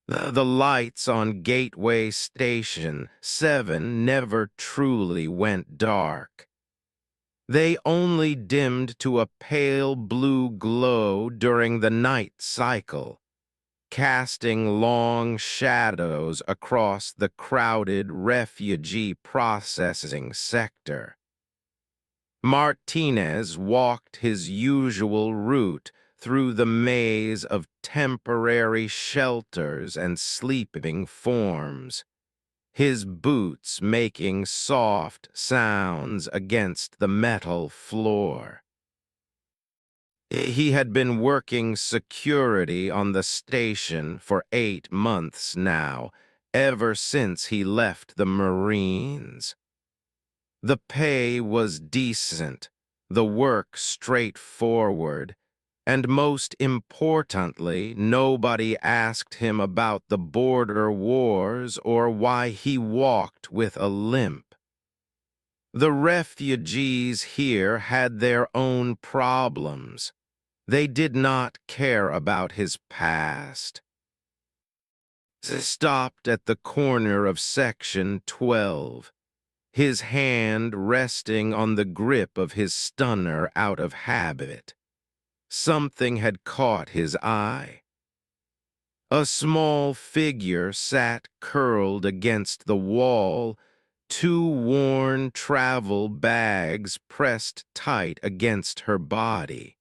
The lights on Gateway Station 7 never truly went dark. They only dimmed to a pale blue glow during the night cycle, casting long shadows across the crowded refugee processing sector. Martinez walked his usual route through the maze of temporary shelters and sleeping forms, his boots making soft sounds against the metal floor. He had been working security on the station for 8 months now, ever since he left the Marines. The pay was decent, the work straightforward, and most importantly, nobody asked him about the border wars or why he walked with a limp. The refugees here had their own problems. They did not care about his past. Stopped at the corner of Section 12, his hand resting on the grip of his stunner out of habit. Something had caught his eye. A small figure sat curled against the wall, two worn travel bags pressed tight against her body.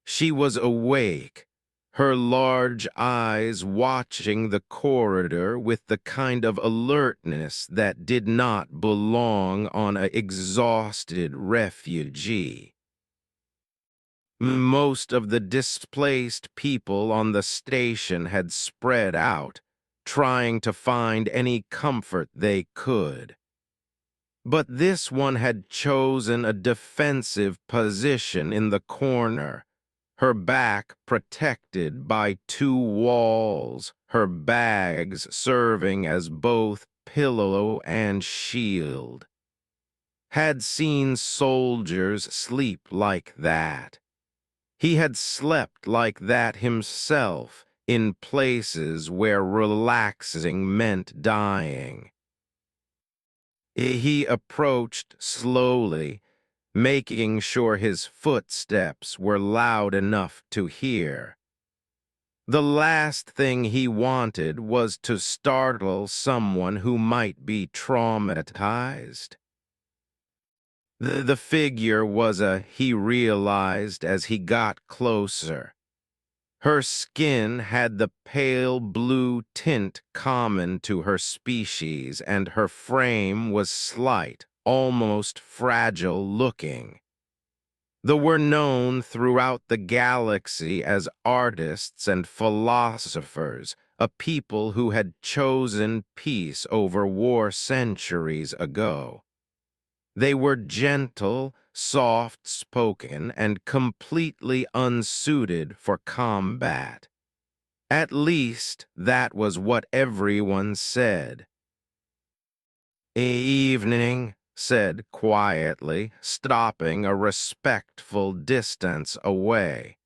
She was awake, her large eyes watching the corridor with the kind of alertness that did not belong on an exhausted refugee. Most of the displaced people on the station had spread out, trying to find any comfort they could. But this one had chosen a defensive position in the corner, her back protected by two walls, her bags serving as both pillow and shield. Had seen soldiers sleep like that. He had slept like that himself in places where relaxing meant dying. He approached slowly, making sure his footsteps were loud enough to hear. The last thing he wanted was to startle someone who might be traumatized. The figure he realized as he got closer. Her skin had the pale blue tint common to her species, and her frame was slight, almost fragile-looking. They were known throughout the galaxy as artists and philosophers, a people who had chosen peace over war centuries ago. They were gentle, soft-spoken, and completely unsuited for combat. At least, that was what everyone said. "Evening," said quietly, stopping a respectful distance away.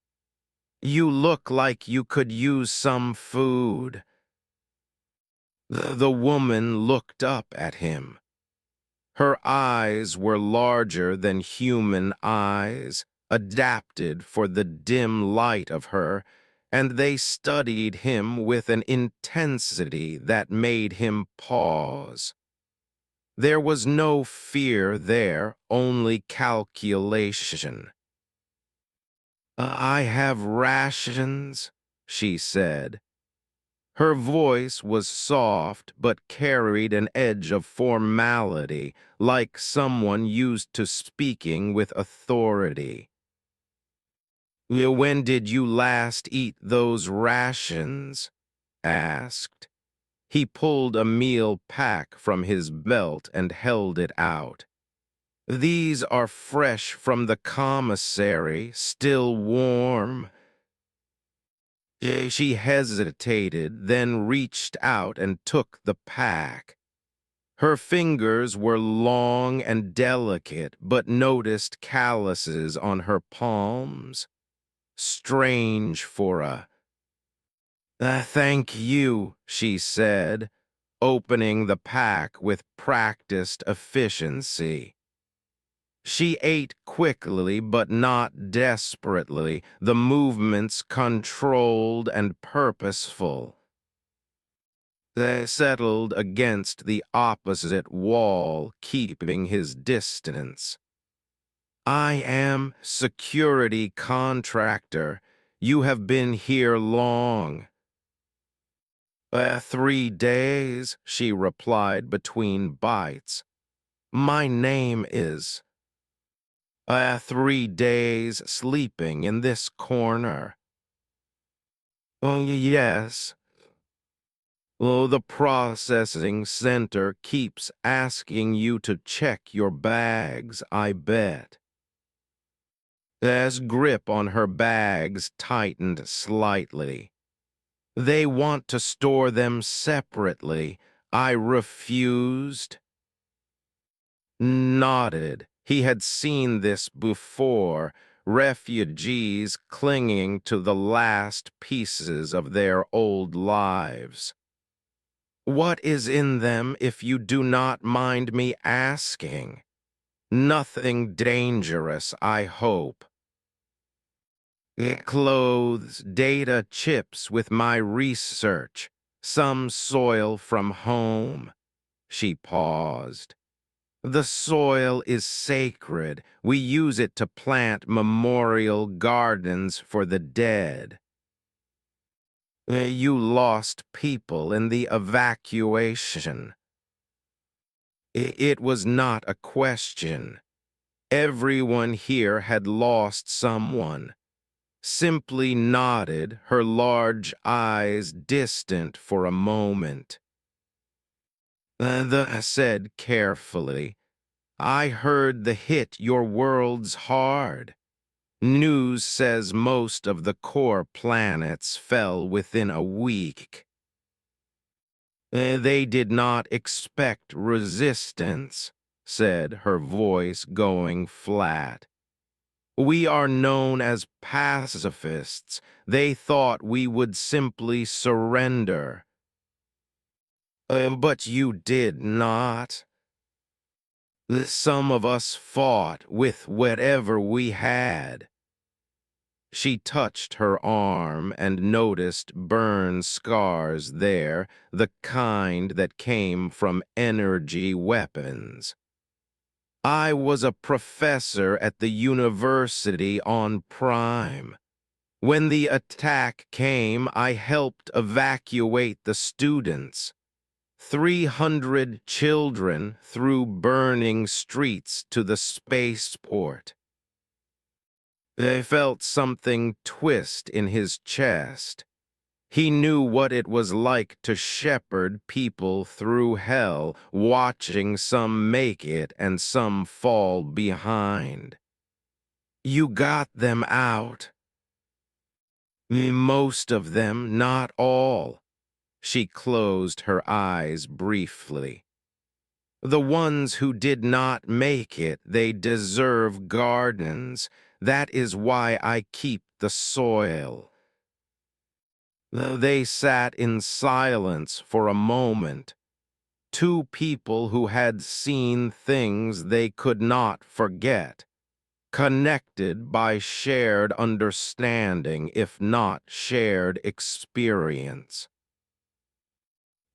"You look like you could use some food." The woman looked up at him. Her eyes were larger than human eyes, adapted for the dim light of her, and they studied him with an intensity that made him pause. There was no fear there, only calculation. "I have rations," she said. Her voice was soft but carried an edge of formality, like someone used to speaking with authority. "When did you last eat those rations?" asked. He pulled a meal pack from his belt and held it out. "These are fresh from the commissary, still warm." She hesitated, then reached out and took the pack. Her fingers were long and delicate, but noticed calluses on her palms. Strange for a Thank you, she said, opening the pack with practiced efficiency. She ate quickly but not desperately, the movements controlled and purposeful. They settled against the opposite wall, keeping his distance. I am security contractor. You have been here long. 3 days, she replied between bites. My name is. 3 days sleeping in this corner. Oh, yes. Oh, the processing center keeps asking you to check your bags, I bet. As grip on her bags tightened slightly. They want to store them separately. I refused. Nodded. He had seen this before, refugees clinging to the last pieces of their old lives. What is in them, if you do not mind me asking? Nothing dangerous, I hope. It clothes data chips with my research, some soil from home. She paused. The soil is sacred. We use it to plant memorial gardens for the dead. You lost people in the evacuation. It was not a question. Everyone here had lost someone. Simply nodded, her large eyes distant for a moment. The said carefully, I heard the hit your world's hard. News says most of the core planets fell within a week. They did not expect resistance, said her voice going flat. We are known as pacifists. They thought we would simply surrender. But you did not. Some of us fought with whatever we had. She touched her arm and noticed burn scars there, the kind that came from energy weapons. I was a professor at the university on Prime. When the attack came, I helped evacuate the students. 300 children through burning streets to the spaceport. They felt something twist in his chest. He knew what it was like to shepherd people through hell, watching some make it and some fall behind. You got them out. Most of them, not all. She closed her eyes briefly. The ones who did not make it, they deserve gardens. That is why I keep the soil. They sat in silence for a moment. Two people who had seen things they could not forget, connected by shared understanding, if not shared experience.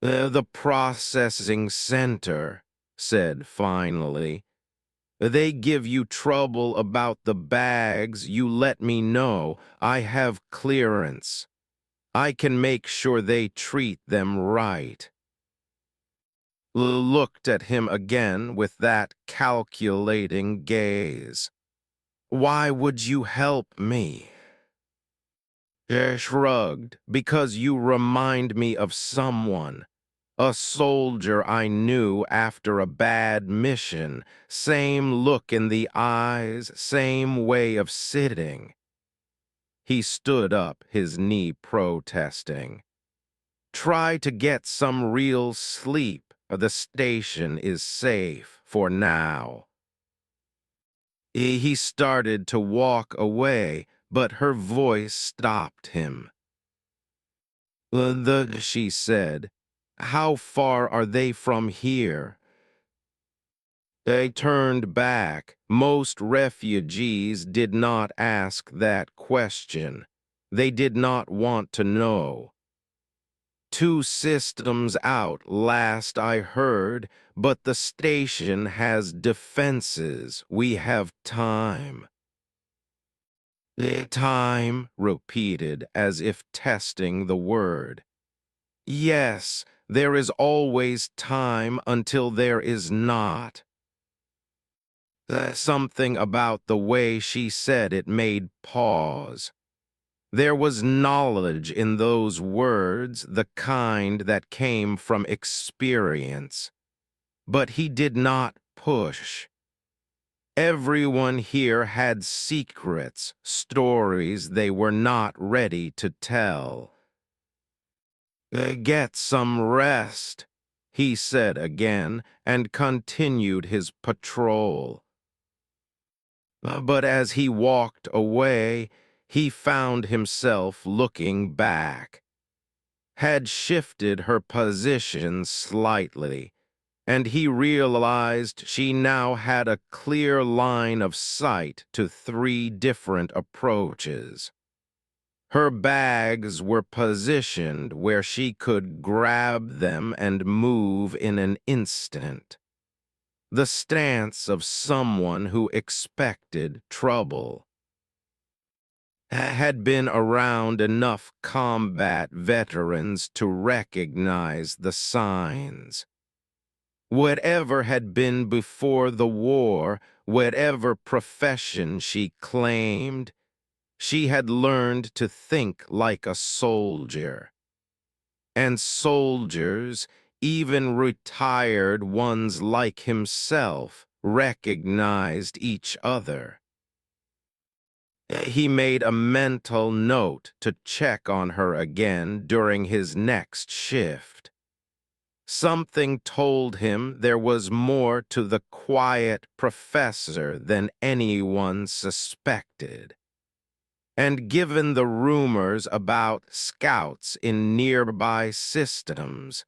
The processing center, said finally. They give you trouble about the bags, you let me know. I have clearance. I can make sure they treat them right. Looked at him again with that calculating gaze. Why would you help me? Shrugged, because you remind me of someone. A soldier I knew after a bad mission. Same look in the eyes, same way of sitting. He stood up, his knee protesting. Try to get some real sleep. The station is safe for now. He started to walk away, but her voice stopped him. She said. How far are they from here? They turned back. Most refugees did not ask that question. They did not want to know. 2 systems out, last I heard, but the station has defenses. We have time. Time, repeated, as if testing the word. Yes, there is always time until there is not. Something about the way she said it made pause. There was knowledge in those words, the kind that came from experience. But he did not push. Everyone here had secrets, stories they were not ready to tell. Get some rest, he said again, and continued his patrol. But as he walked away, he found himself looking back. Had shifted her position slightly, and he realized she now had a clear line of sight to 3 different approaches. Her bags were positioned where she could grab them and move in an instant. The stance of someone who expected trouble. Had been around enough combat veterans to recognize the signs. Whatever had been before the war, whatever profession she claimed, she had learned to think like a soldier. And soldiers, even retired ones like himself, recognized each other. He made a mental note to check on her again during his next shift. Something told him there was more to the quiet professor than anyone suspected. And given the rumors about scouts in nearby systems,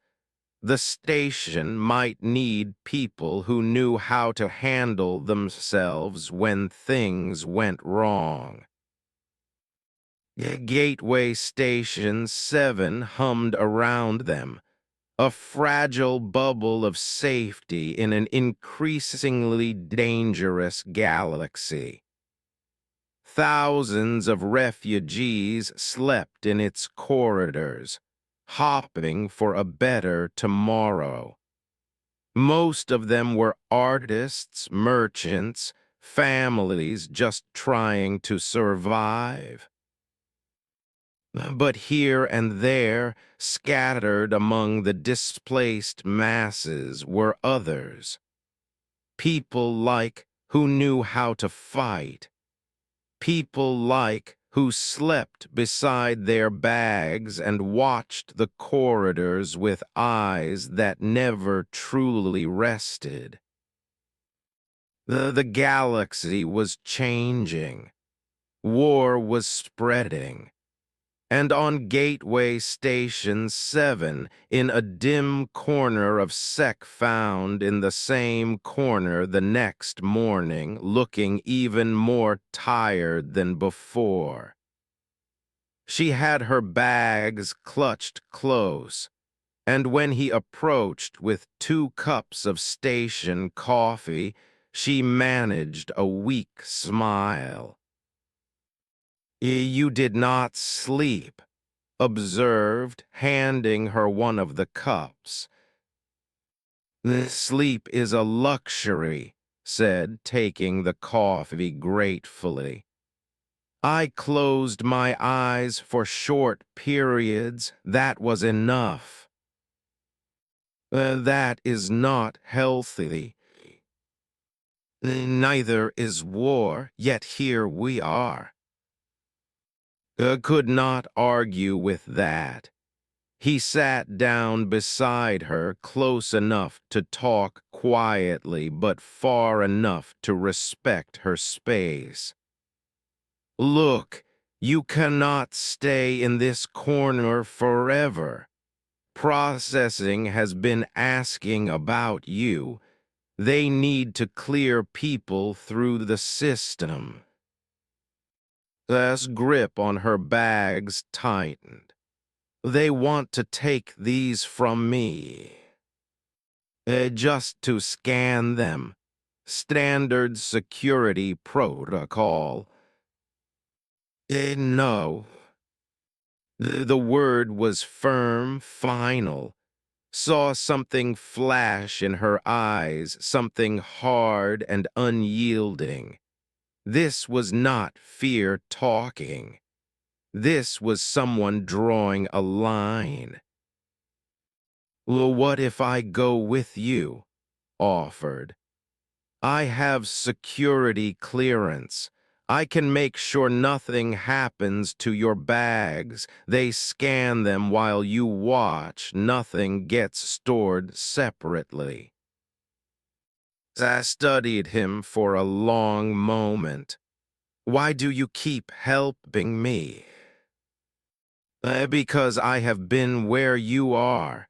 the station might need people who knew how to handle themselves when things went wrong. Gateway Station 7 hummed around them, a fragile bubble of safety in an increasingly dangerous galaxy. Thousands of refugees slept in its corridors, hoping for a better tomorrow. Most of them were artists, merchants, families just trying to survive. But here and there, scattered among the displaced masses, were others. People like who knew how to fight. People like who slept beside their bags and watched the corridors with eyes that never truly rested. The galaxy was changing. War was spreading. And on Gateway Station 7, in a dim corner of Sec found in the same corner the next morning, looking even more tired than before. She had her bags clutched close, and when he approached with 2 cups of station coffee, she managed a weak smile. You did not sleep, observed, handing her one of the cups. Sleep is a luxury, said, taking the coffee gratefully. I closed my eyes for short periods. That was enough. That is not healthy. Neither is war, yet here we are. Could not argue with that. He sat down beside her, close enough to talk quietly, but far enough to respect her space. Look, You cannot stay in this corner forever. Processing has been asking about you. They need to clear people through the system. This grip on her bags tightened. They want to take these from me. Just to scan them. Standard security protocol. No. The word was firm, final. Saw something flash in her eyes, something hard and unyielding. This was not fear talking. This was someone drawing a line. Well, what if I go with you? Offered. I have security clearance. I can make sure nothing happens to your bags. They scan them while you watch. Nothing gets stored separately. I studied him for a long moment. Why do you keep helping me? Because I have been where you are.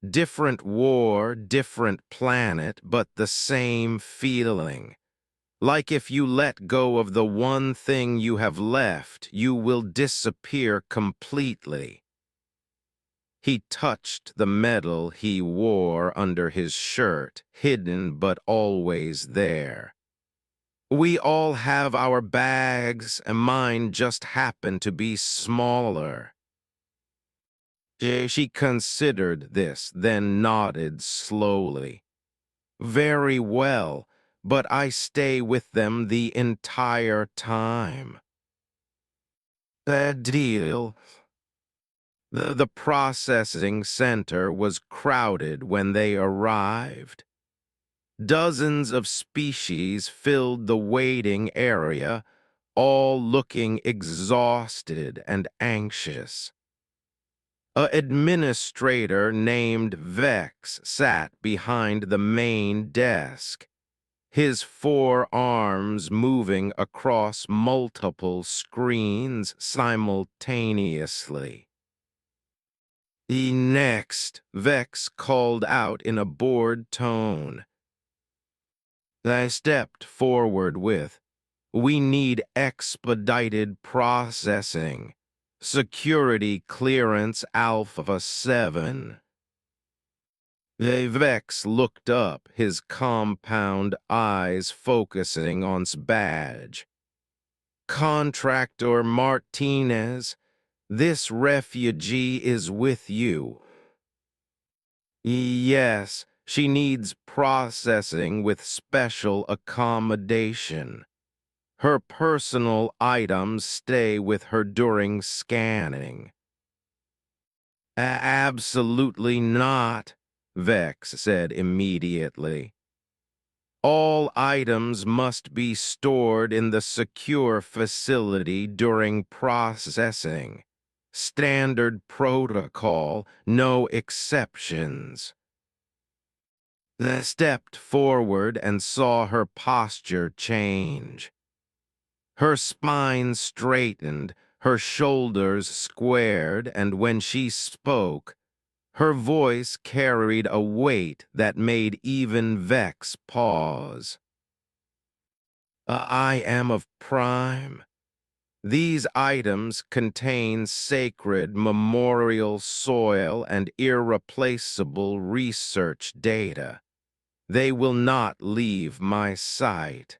Different war, different planet, but the same feeling. Like if you let go of the one thing you have left, you will disappear completely. He touched the medal he wore under his shirt, hidden but always there. We all have our bags, and mine just happen to be smaller. She considered this, then nodded slowly. Very well, but I stay with them the entire time. A deal. The processing center was crowded when they arrived. Dozens of species filled the waiting area, all looking exhausted and anxious. An administrator named Vex sat behind the main desk, his four arms moving across multiple screens simultaneously. The next, Vex called out in a bored tone. I stepped forward with, "We need expedited processing. Security clearance Alpha 7. Vex looked up, his compound eyes focusing on his badge. Contractor Martinez, this refugee is with you. Yes, she needs processing with special accommodation. Her personal items stay with her during scanning. Absolutely not, Vex said immediately. All items must be stored in the secure facility during processing. Standard protocol, no exceptions. I stepped forward and saw her posture change. Her spine straightened, her shoulders squared, and when she spoke, her voice carried a weight that made even Vex pause. I am of Prime. These items contain sacred memorial soil and irreplaceable research data. They will not leave my sight.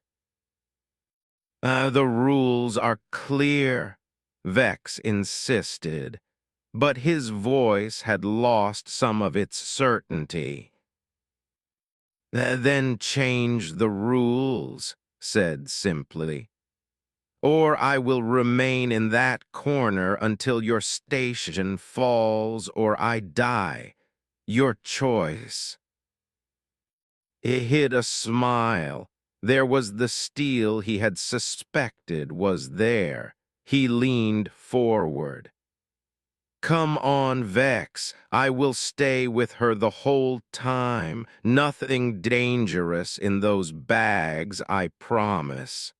The rules are clear, Vex insisted, but his voice had lost some of its certainty. Then change the rules, said simply. Or I will remain in that corner until your station falls or I die. Your choice. He hid a smile. There was the steel he had suspected was there. He leaned forward. Come on, Vex. I will stay with her the whole time. Nothing dangerous in those bags, I promise.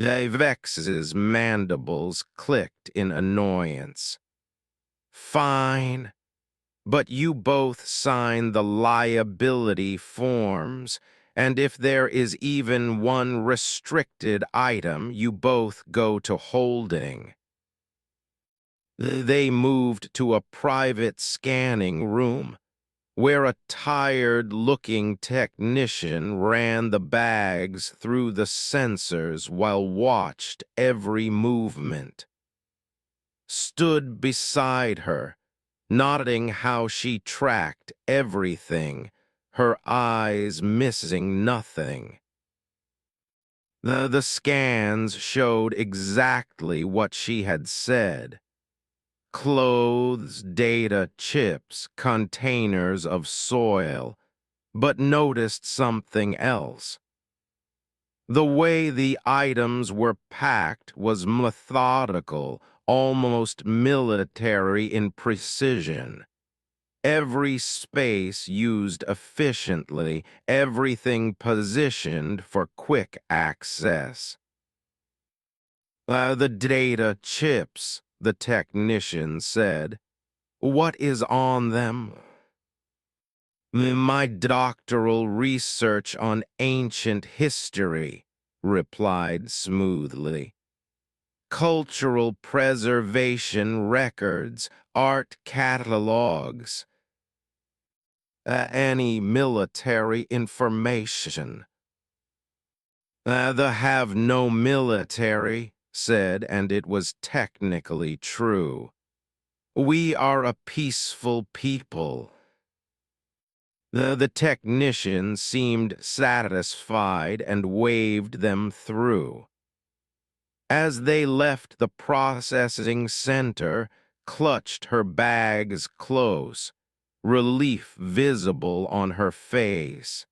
Vex's mandibles clicked in annoyance. Fine, but you both sign the liability forms, and if there is even one restricted item, you both go to holding. They moved to a private scanning room, where a tired-looking technician ran the bags through the sensors while watched every movement. Stood beside her, noting how she tracked everything, her eyes missing nothing. The scans showed exactly what she had said. Clothes, data, chips, containers of soil, but noticed something else. The way the items were packed was methodical, almost military in precision. Every space used efficiently, everything positioned for quick access. The data chips, the technician said. What is on them? My doctoral research on ancient history, replied smoothly. Cultural preservation records, art catalogs, any military information. The have no military, said, and it was technically true. We are a peaceful people. The technician seemed satisfied and waved them through. As they left the processing center, clutched her bags close, relief visible on her face.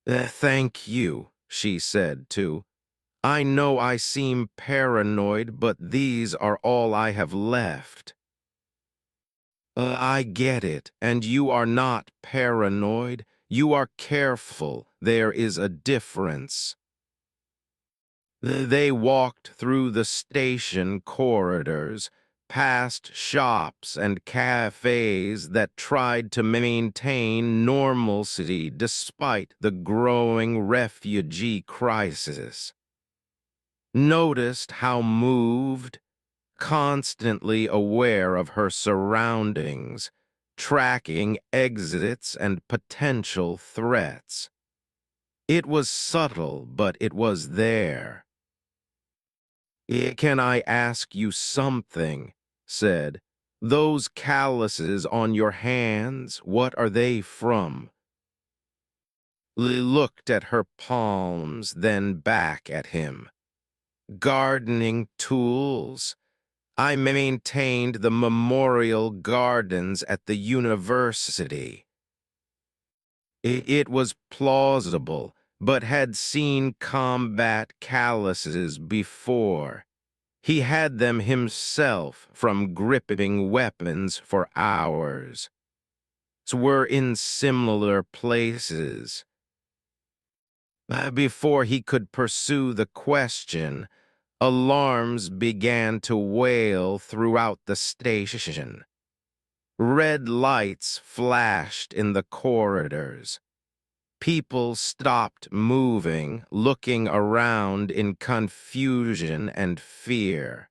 Thank you, she said too. I know I seem paranoid, but these are all I have left. I get it, and you are not paranoid. You are careful. There is a difference. They walked through the station corridors, past shops and cafes that tried to maintain normalcy despite the growing refugee crisis. Noticed how moved, constantly aware of her surroundings, tracking exits and potential threats. It was subtle, but it was there. Can I ask you something? Said. Those calluses on your hands, what are they from? Looked at her palms, then back at him. Gardening tools? I maintained the memorial gardens at the university. It was plausible, but had seen combat calluses before. He had them himself from gripping weapons for hours. Were in similar places. Before he could pursue the question, alarms began to wail throughout the station. Red lights flashed in the corridors. People stopped moving, looking around in confusion and fear.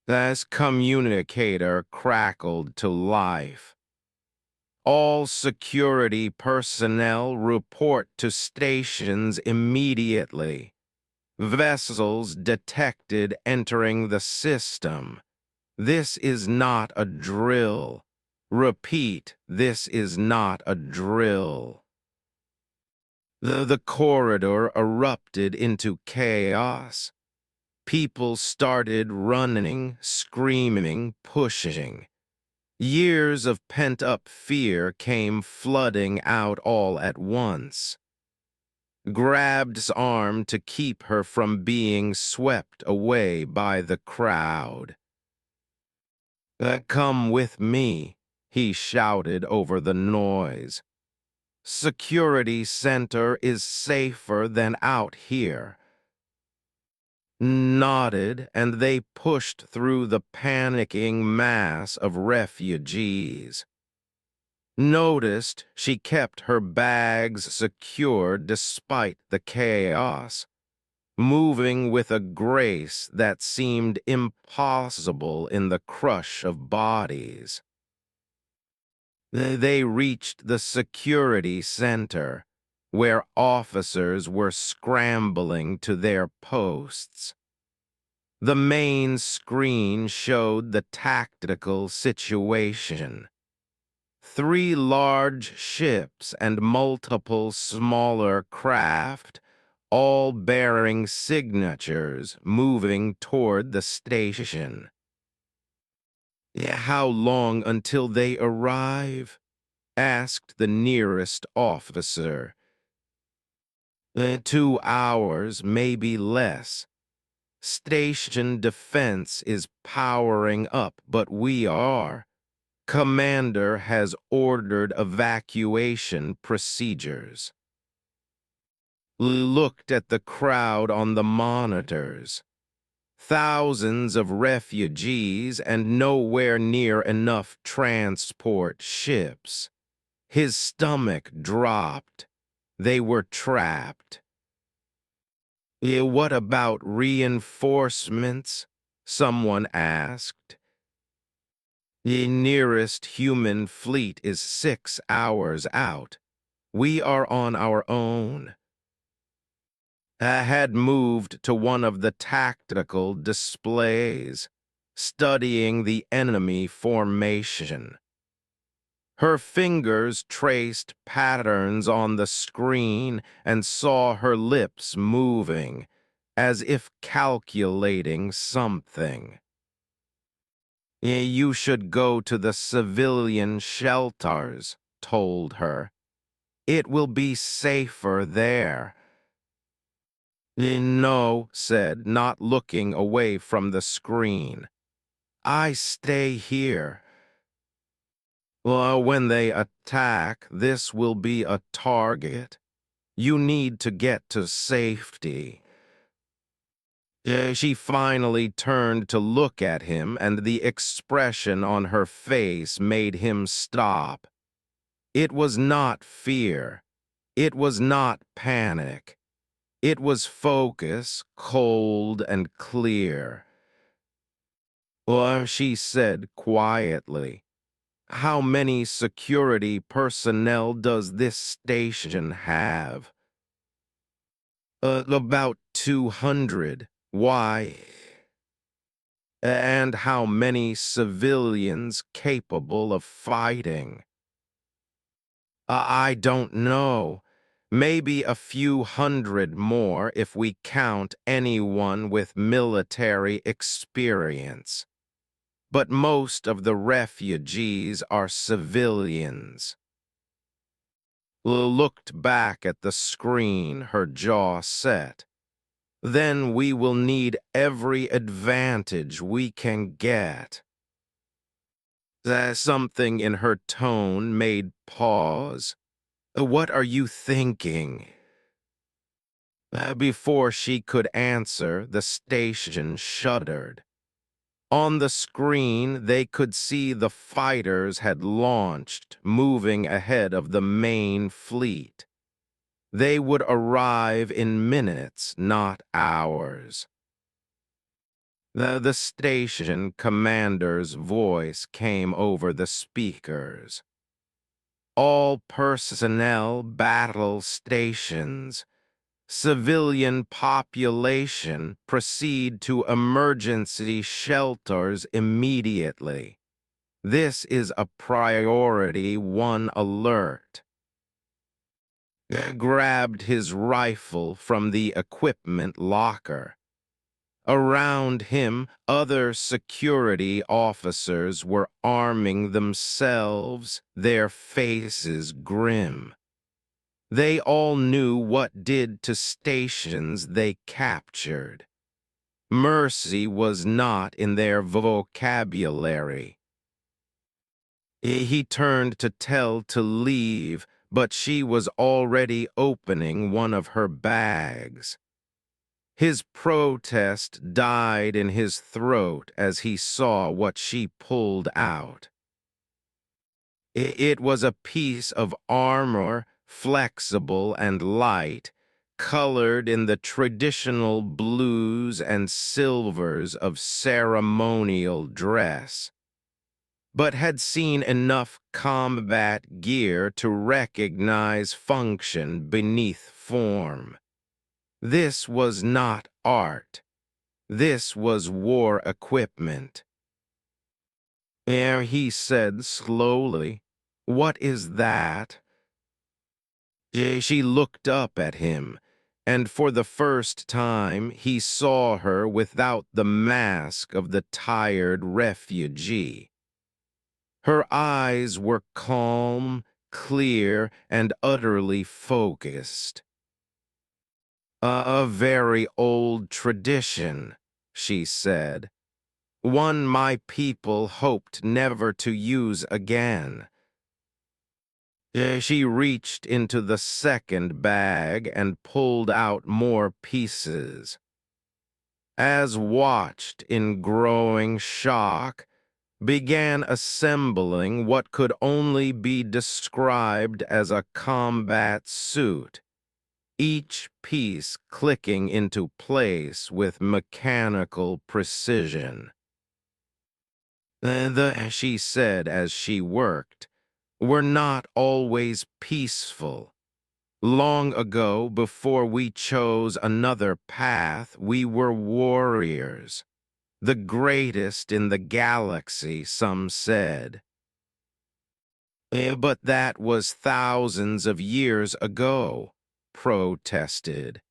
As communicator crackled to life. All security personnel report to stations immediately. Vessels detected entering the system. This is not a drill. Repeat, this is not a drill. The corridor erupted into chaos. People started running, screaming, pushing. Years of pent-up fear came flooding out all at once. Grabbed's arm to keep her from being swept away by the crowd. Come with me, he shouted over the noise. Security center is safer than out here. nodded, and they pushed through the panicking mass of refugees. Noticed she kept her bags secured despite the chaos, moving with a grace that seemed impossible in the crush of bodies. They reached the security center, where officers were scrambling to their posts. The main screen showed the tactical situation. 3 large ships and multiple smaller craft, all bearing signatures, moving toward the station. "How long until they arrive?" asked the nearest officer. 2 hours, maybe less. Station defense is powering up, but we are. Commander has ordered evacuation procedures." Looked at the crowd on the monitors. Thousands of refugees and nowhere near enough transport ships. His stomach dropped. They were trapped. "What about reinforcements?" someone asked. "The nearest human fleet is 6 hours out. We are on our own." I had moved to one of the tactical displays, studying the enemy formation. Her fingers traced patterns on the screen and saw her lips moving, as if calculating something. "You should go to the civilian shelters," told her. "It will be safer there." "No," said, not looking away from the screen. "I stay here. Well, when they attack, this will be a target. You need to get to safety." She finally turned to look at him, and the expression on her face made him stop. It was not fear. It was not panic. It was focus, cold and clear. "Well," she said quietly, "how many security personnel does this station have?" About 200. Why?" "And how many civilians capable of fighting?" "I don't know. Maybe a few hundred more if we count anyone with military experience. But most of the refugees are civilians." Looked back at the screen, her jaw set. "Then we will need every advantage we can get." Something in her tone made pause. "What are you thinking?" Before she could answer, the station shuddered. On the screen, they could see the fighters had launched, moving ahead of the main fleet. They would arrive in minutes, not hours. The station commander's voice came over the speakers. "All personnel battle stations. Civilian population proceed to emergency shelters immediately. This is a priority 1 alert." Grabbed his rifle from the equipment locker. Around him, other security officers were arming themselves, their faces grim. They all knew what did to stations they captured. Mercy was not in their vocabulary. He turned to tell to leave, but she was already opening one of her bags. His protest died in his throat as he saw what she pulled out. It was a piece of armor, flexible and light, colored in the traditional blues and silvers of ceremonial dress, but had seen enough combat gear to recognize function beneath form. This was not art. This was war equipment. Ere he said slowly, "What is that?" She looked up at him, and for the first time he saw her without the mask of the tired refugee. Her eyes were calm, clear, and utterly focused. A very old tradition," she said. "One my people hoped never to use again." She reached into the second bag and pulled out more pieces. As watched in growing shock, began assembling what could only be described as a combat suit, each piece clicking into place with mechanical precision. She said as she worked, were not always peaceful. Long ago, before we chose another path, we were warriors. The greatest in the galaxy, some said. But that was thousands of years ago," protested.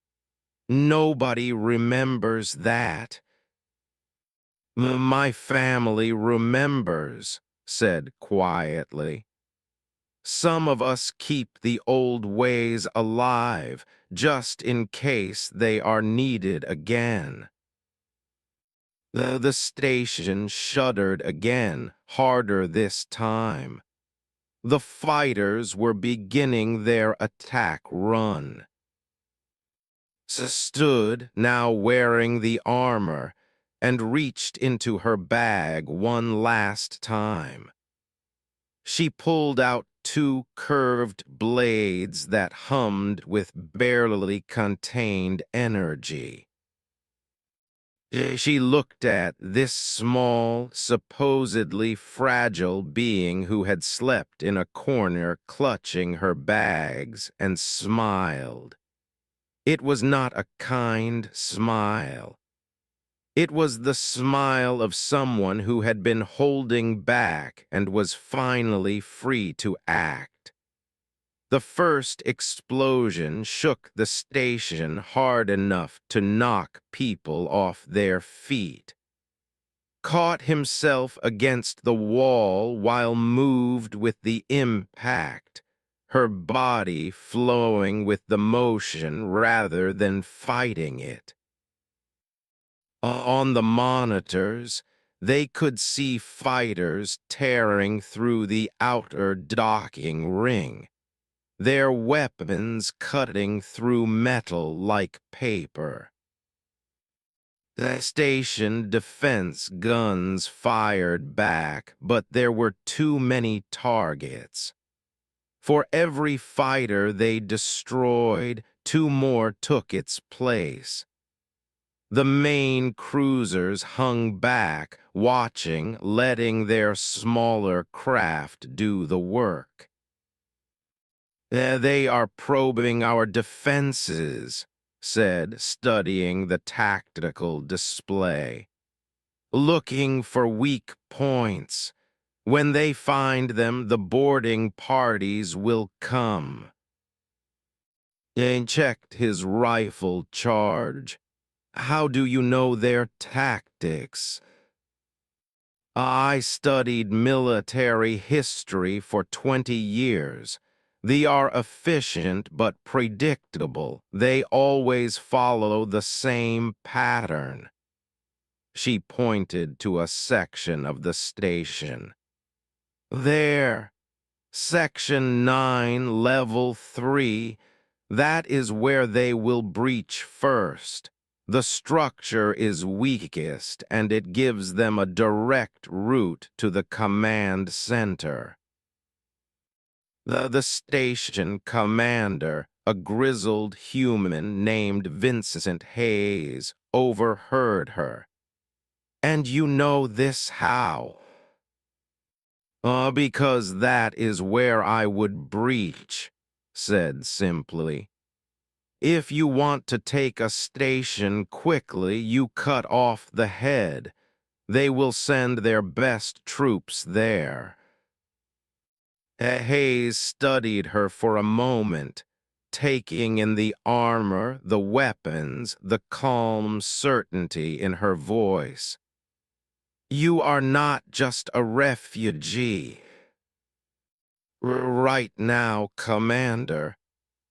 "Nobody remembers that." "My family remembers," said quietly. "Some of us keep the old ways alive, just in case they are needed again." The station shuddered again, harder this time. The fighters were beginning their attack run. Stood, now wearing the armor, and reached into her bag one last time. She pulled out two curved blades that hummed with barely contained energy. She looked at this small, supposedly fragile being who had slept in a corner clutching her bags and smiled. It was not a kind smile. It was the smile of someone who had been holding back and was finally free to act. The first explosion shook the station hard enough to knock people off their feet. Caught himself against the wall while moved with the impact, her body flowing with the motion rather than fighting it. On the monitors, they could see fighters tearing through the outer docking ring, their weapons cutting through metal like paper. The station defense guns fired back, but there were too many targets. For every fighter they destroyed, two more took its place. The main cruisers hung back, watching, letting their smaller craft do the work. "They are probing our defenses," said, studying the tactical display. "Looking for weak points. When they find them, the boarding parties will come." He checked his rifle charge. "How do you know their tactics?" "I studied military history for 20 years. They are efficient but predictable. They always follow the same pattern." She pointed to a section of the station. "There, Section 9, Level 3. That is where they will breach first. The structure is weakest, and it gives them a direct route to the command center. The station commander, a grizzled human named Vincent Hayes, overheard her. "And you know this how?" Because that is where I would breach," said simply. "If you want to take a station quickly, you cut off the head. They will send their best troops there." Hayes studied her for a moment, taking in the armor, the weapons, the calm certainty in her voice. "You are not just a refugee. Right now, Commander,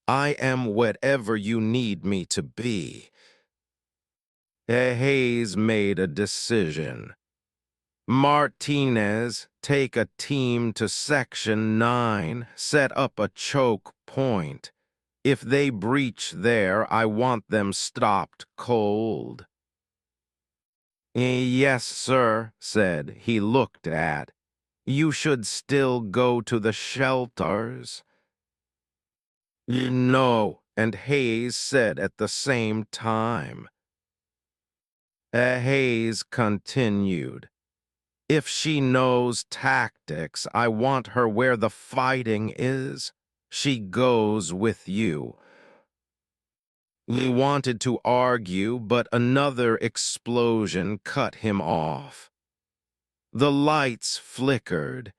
I am whatever you need me to be." Hayes made a decision. "Martinez, take a team to Section 9, set up a choke point. If they breach there, I want them stopped cold." "Yes, sir," said he. Looked at. "You should still go to the shelters." "No," and Hayes said at the same time. Hayes continued. "If she knows tactics, I want her where the fighting is. She goes with you." He wanted to argue, but another explosion cut him off. The lights flickered,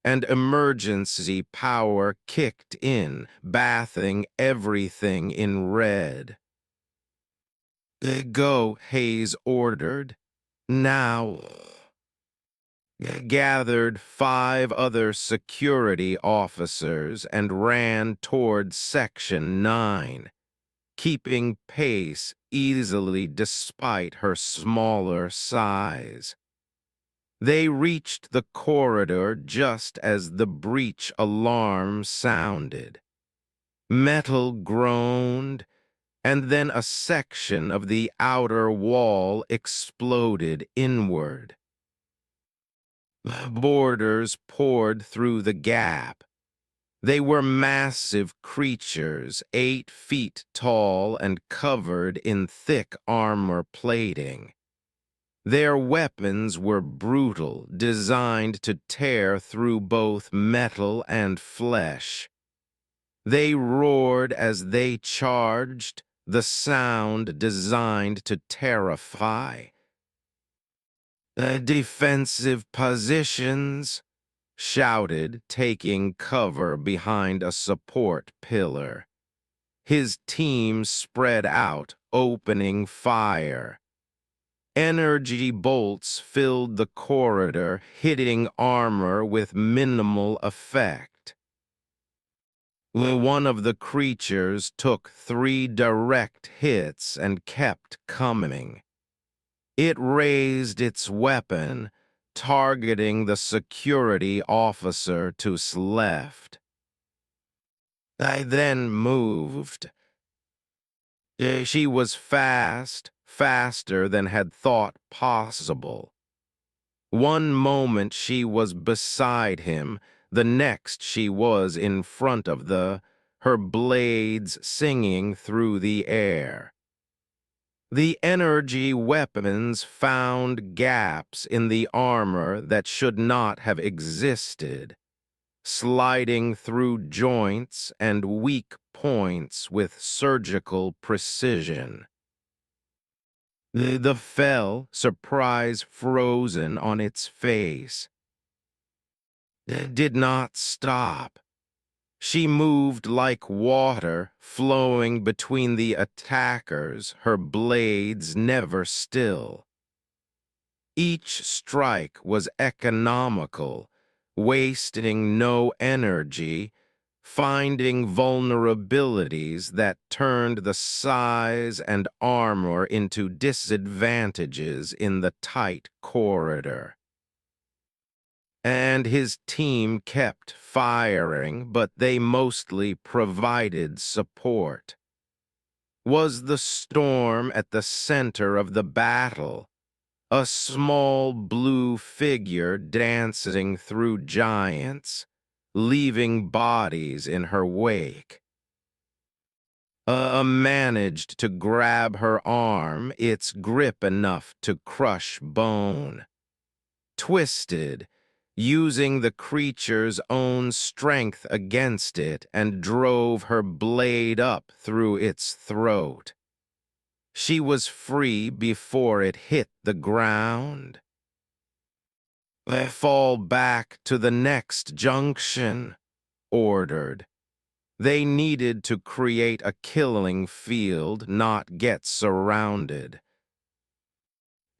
and emergency power kicked in, bathing everything in red. "Go," Hayes ordered. "Now." Gathered 5 other security officers and ran toward Section 9, keeping pace easily despite her smaller size. They reached the corridor just as the breach alarm sounded. Metal groaned, and then a section of the outer wall exploded inward. Boarders poured through the gap. They were massive creatures, 8 feet tall and covered in thick armor plating. Their weapons were brutal, designed to tear through both metal and flesh. They roared as they charged, the sound designed to terrify. "Defensive positions," shouted, taking cover behind a support pillar. His team spread out, opening fire. Energy bolts filled the corridor, hitting armor with minimal effect. One of the creatures took 3 direct hits and kept coming. It raised its weapon, targeting the security officer to its left. I then moved. She was fast, faster than had thought possible. One moment she was beside him, the next she was in front of her blades singing through the air. The energy weapons found gaps in the armor that should not have existed, sliding through joints and weak points with surgical precision. The fell, surprise frozen on its face, did not stop. She moved like water, flowing between the attackers, her blades never still. Each strike was economical, wasting no energy, finding vulnerabilities that turned the size and armor into disadvantages in the tight corridor. And his team kept firing, but they mostly provided support. was the storm at the center of the battle, a small blue figure dancing through giants, leaving bodies in her wake. Managed to grab her arm, its grip enough to crush bone. Twisted, using the creature's own strength against it, and drove her blade up through its throat. She was free before it hit the ground. Fall back to the next junction, ordered. They needed to create a killing field, not get surrounded.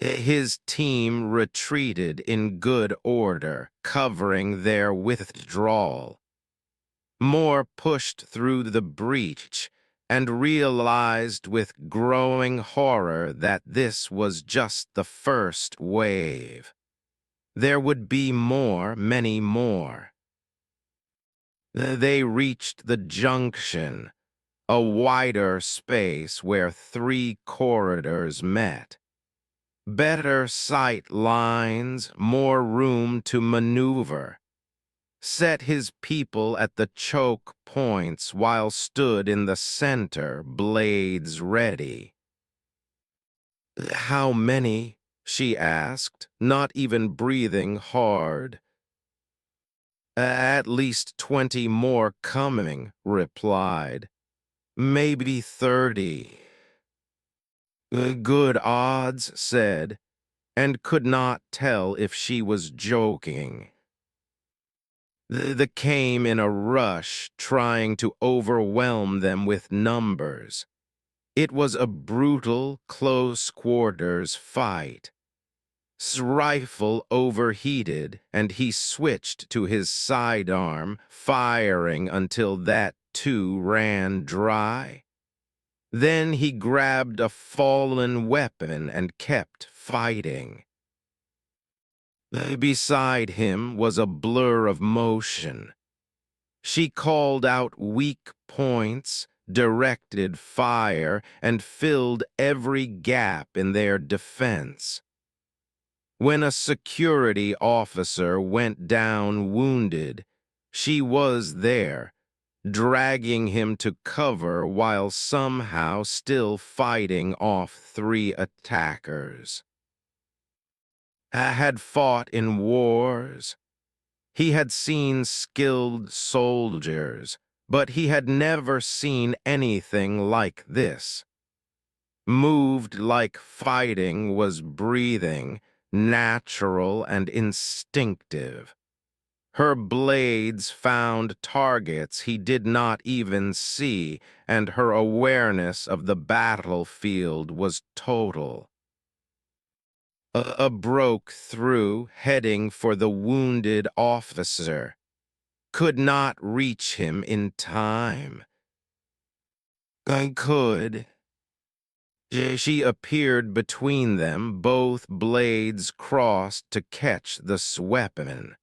His team retreated in good order, covering their withdrawal. Moore pushed through the breach and realized with growing horror that this was just the first wave. There would be more, many more. They reached the junction, a wider space where 3 corridors met. Better sight lines, more room to maneuver. Set his people at the choke points while stood in the center, blades ready. "How many?" she asked, not even breathing hard. "At least 20 more coming," replied. "Maybe 30. "Good odds," said, and could not tell if she was joking. They came in a rush, trying to overwhelm them with numbers. It was a brutal, close-quarters fight. Rifle overheated, and he switched to his sidearm, firing until that too ran dry. Then he grabbed a fallen weapon and kept fighting. Beside him was a blur of motion. She called out weak points, directed fire, and filled every gap in their defense. When a security officer went down wounded, she was there, dragging him to cover while somehow still fighting off 3 attackers. Had fought in wars. He had seen skilled soldiers, but he had never seen anything like this. Moved like fighting was breathing, natural and instinctive. Her blades found targets he did not even see, and her awareness of the battlefield was total. Broke through, heading for the wounded officer. Could not reach him in time. I could. She appeared between them, both blades crossed to catch the weapon.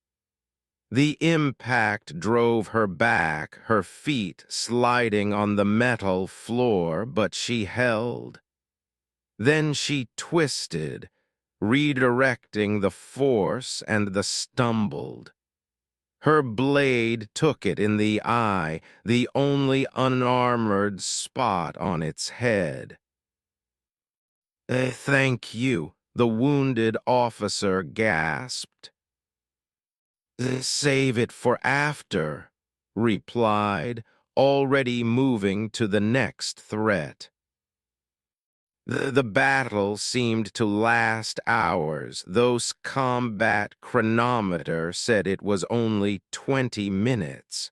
The impact drove her back, her feet sliding on the metal floor, but she held. Then she twisted, redirecting the force, and stumbled. Her blade took it in the eye, the only unarmored spot on its head. Thank you," the wounded officer gasped. "Save it for after," replied, already moving to the next threat. The battle seemed to last hours, though combat chronometer said it was only 20 minutes.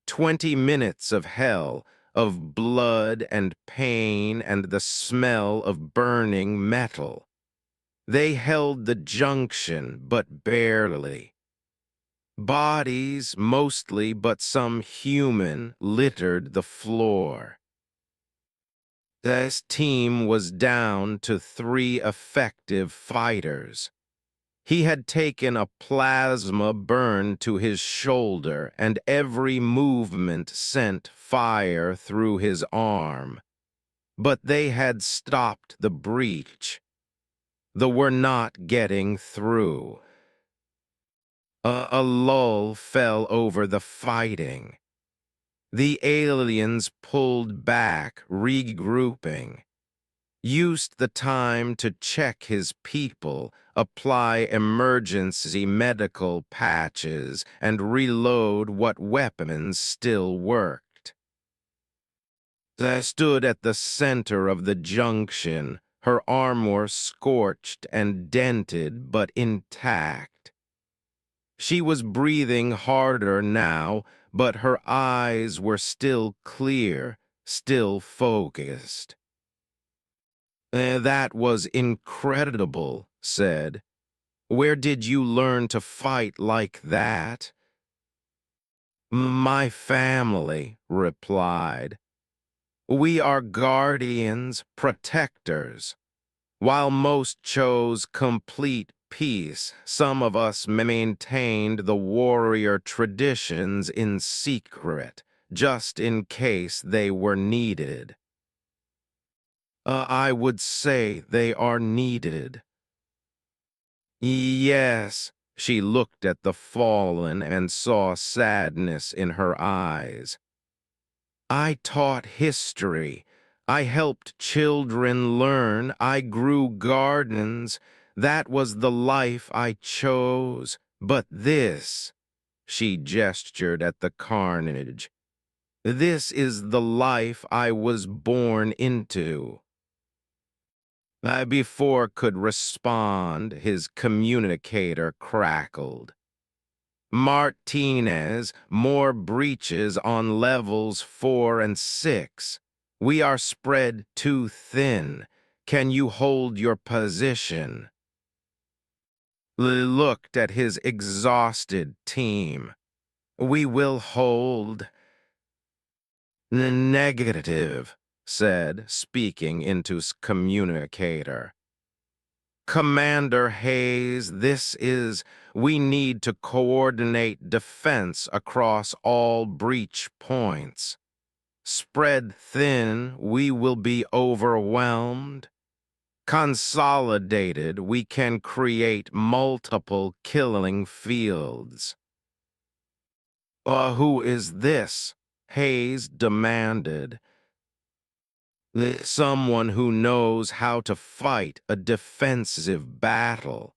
20 minutes of hell, of blood and pain and the smell of burning metal. They held the junction, but barely. Bodies, mostly, but some human, littered the floor. This team was down to 3 effective fighters. He had taken a plasma burn to his shoulder, and every movement sent fire through his arm. but they had stopped the breach. They were not getting through. A lull fell over the fighting. The aliens pulled back, regrouping, used the time to check his people, apply emergency medical patches, and reload what weapons still worked. They stood at the center of the junction, her armor scorched and dented but intact. She was breathing harder now, but her eyes were still clear, still focused. That was incredible, said. Where did you learn to fight like that? My family, replied. We are guardians, protectors. While most chose complete peace, some of us maintained the warrior traditions in secret, just in case they were needed. I would say they are needed. Yes, she looked at the fallen and saw sadness in her eyes. I taught history. I helped children learn. I grew gardens. That was the life I chose. But this, she gestured at the carnage, this is the life I was born into. Before could respond, his communicator crackled. Martinez, more breaches on levels 4 and 6. We are spread too thin. Can you hold your position? Looked at his exhausted team. We will hold. Negative, said, speaking into communicator. Commander Hayes, we need to coordinate defense across all breach points. Spread thin, we will be overwhelmed. Consolidated, we can create multiple killing fields. Who is this? Hayes demanded. Someone who knows how to fight a defensive battle.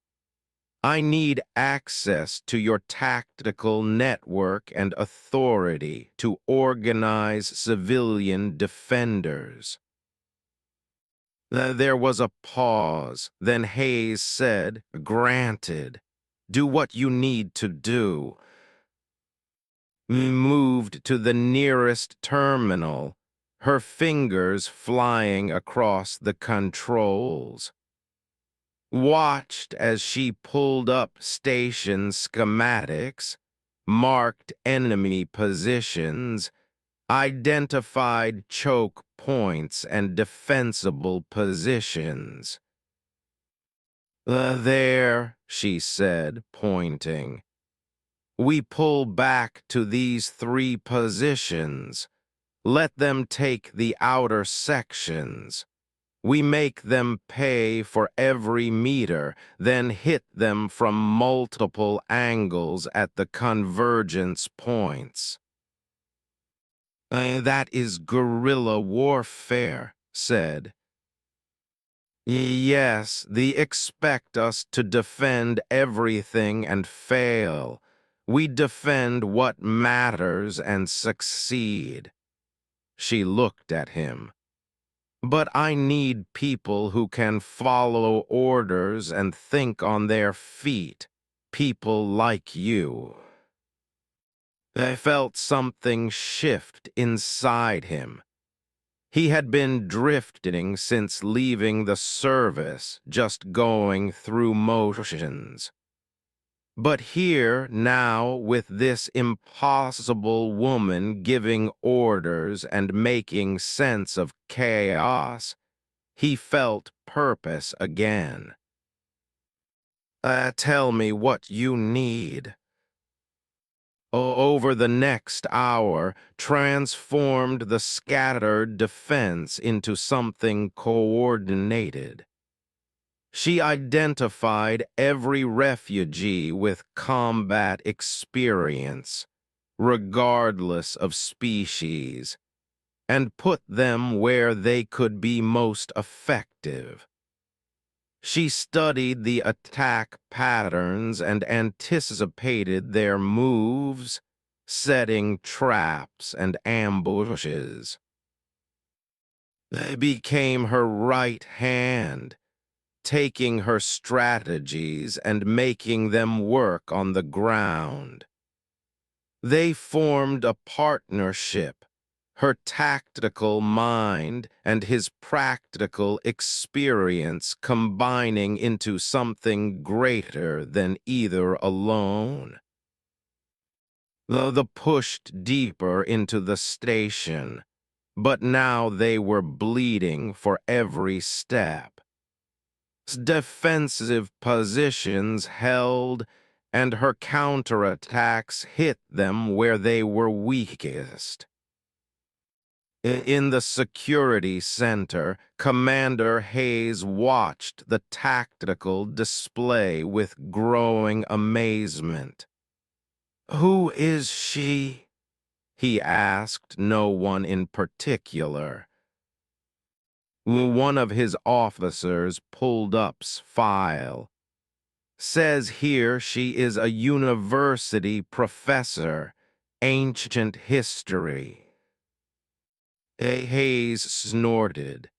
I need access to your tactical network and authority to organize civilian defenders. There was a pause. Then Hayes said, Granted. Do what you need to do. Moved to the nearest terminal, her fingers flying across the controls. Watched as she pulled up station schematics, marked enemy positions, identified choke points and defensible positions. There, she said, pointing. We pull back to these 3 positions. Let them take the outer sections. We make them pay for every meter, then hit them from multiple angles at the convergence points. That is guerrilla warfare, said. Yes, they expect us to defend everything and fail. We defend what matters and succeed. She looked at him. But I need people who can follow orders and think on their feet. People like you. I felt something shift inside him. He had been drifting since leaving the service, just going through motions. But here, now, with this impossible woman giving orders and making sense of chaos, he felt purpose again. Tell me what you need. Over the next hour, transformed the scattered defense into something coordinated. She identified every refugee with combat experience, regardless of species, and put them where they could be most effective. She studied the attack patterns and anticipated their moves, setting traps and ambushes. They became her right hand, taking her strategies and making them work on the ground. They formed a partnership, her tactical mind and his practical experience combining into something greater than either alone. The pushed deeper into the station, but now they were bleeding for every step. Defensive positions held, and her counterattacks hit them where they were weakest. In the security center, Commander Hayes watched the tactical display with growing amazement. "Who is she?" he asked no one in particular. One of his officers pulled up's file. "Says here she is a university professor, ancient history." Hayes snorted.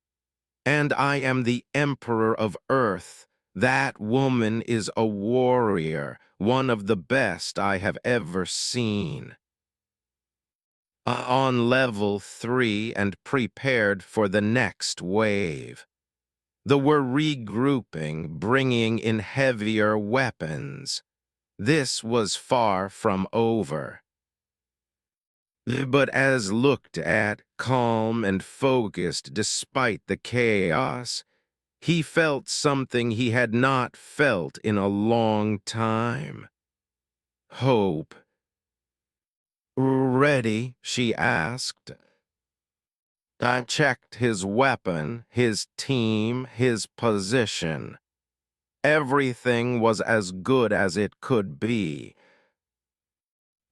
"And I am the Emperor of Earth. That woman is a warrior, one of the best I have ever seen." On level 3 and prepared for the next wave. They were regrouping, bringing in heavier weapons. This was far from over. But as looked at, calm and focused despite the chaos, he felt something he had not felt in a long time. Hope. "Ready?" she asked. I checked his weapon, his team, his position. Everything was as good as it could be.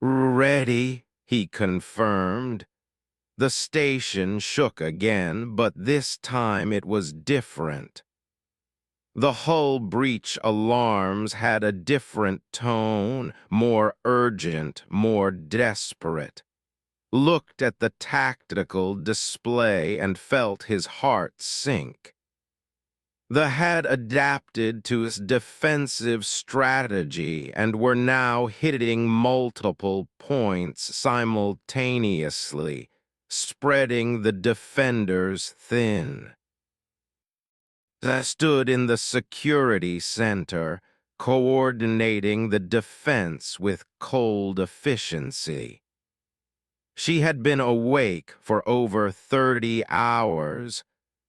"Ready," he confirmed. The station shook again, but this time it was different. The hull breach alarms had a different tone, more urgent, more desperate. Looked at the tactical display and felt his heart sink. They had adapted to its defensive strategy and were now hitting multiple points simultaneously, spreading the defenders thin. They stood in the security center, coordinating the defense with cold efficiency. She had been awake for over 30 hours,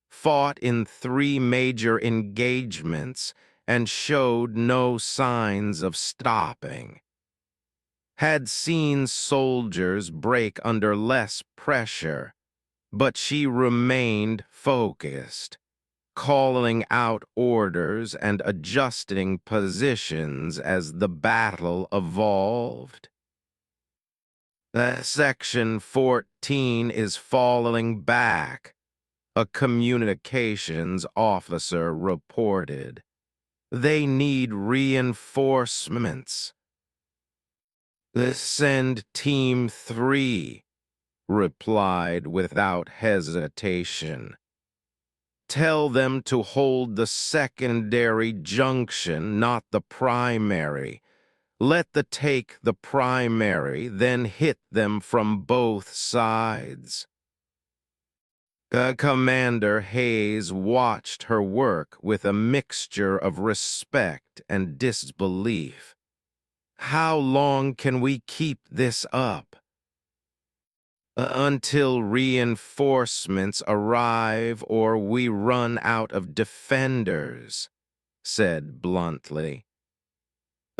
fought in 3 major engagements, and showed no signs of stopping. Had seen soldiers break under less pressure, but she remained focused, calling out orders and adjusting positions as the battle evolved. Section 14 is falling back, a communications officer reported. They need reinforcements. "Send Team 3, replied without hesitation. "Tell them to hold the secondary junction, not the primary. Let the take the primary, then hit them from both sides." Commander Hayes watched her work with a mixture of respect and disbelief. "How long can we keep this up?" Until reinforcements arrive or we run out of defenders," said bluntly.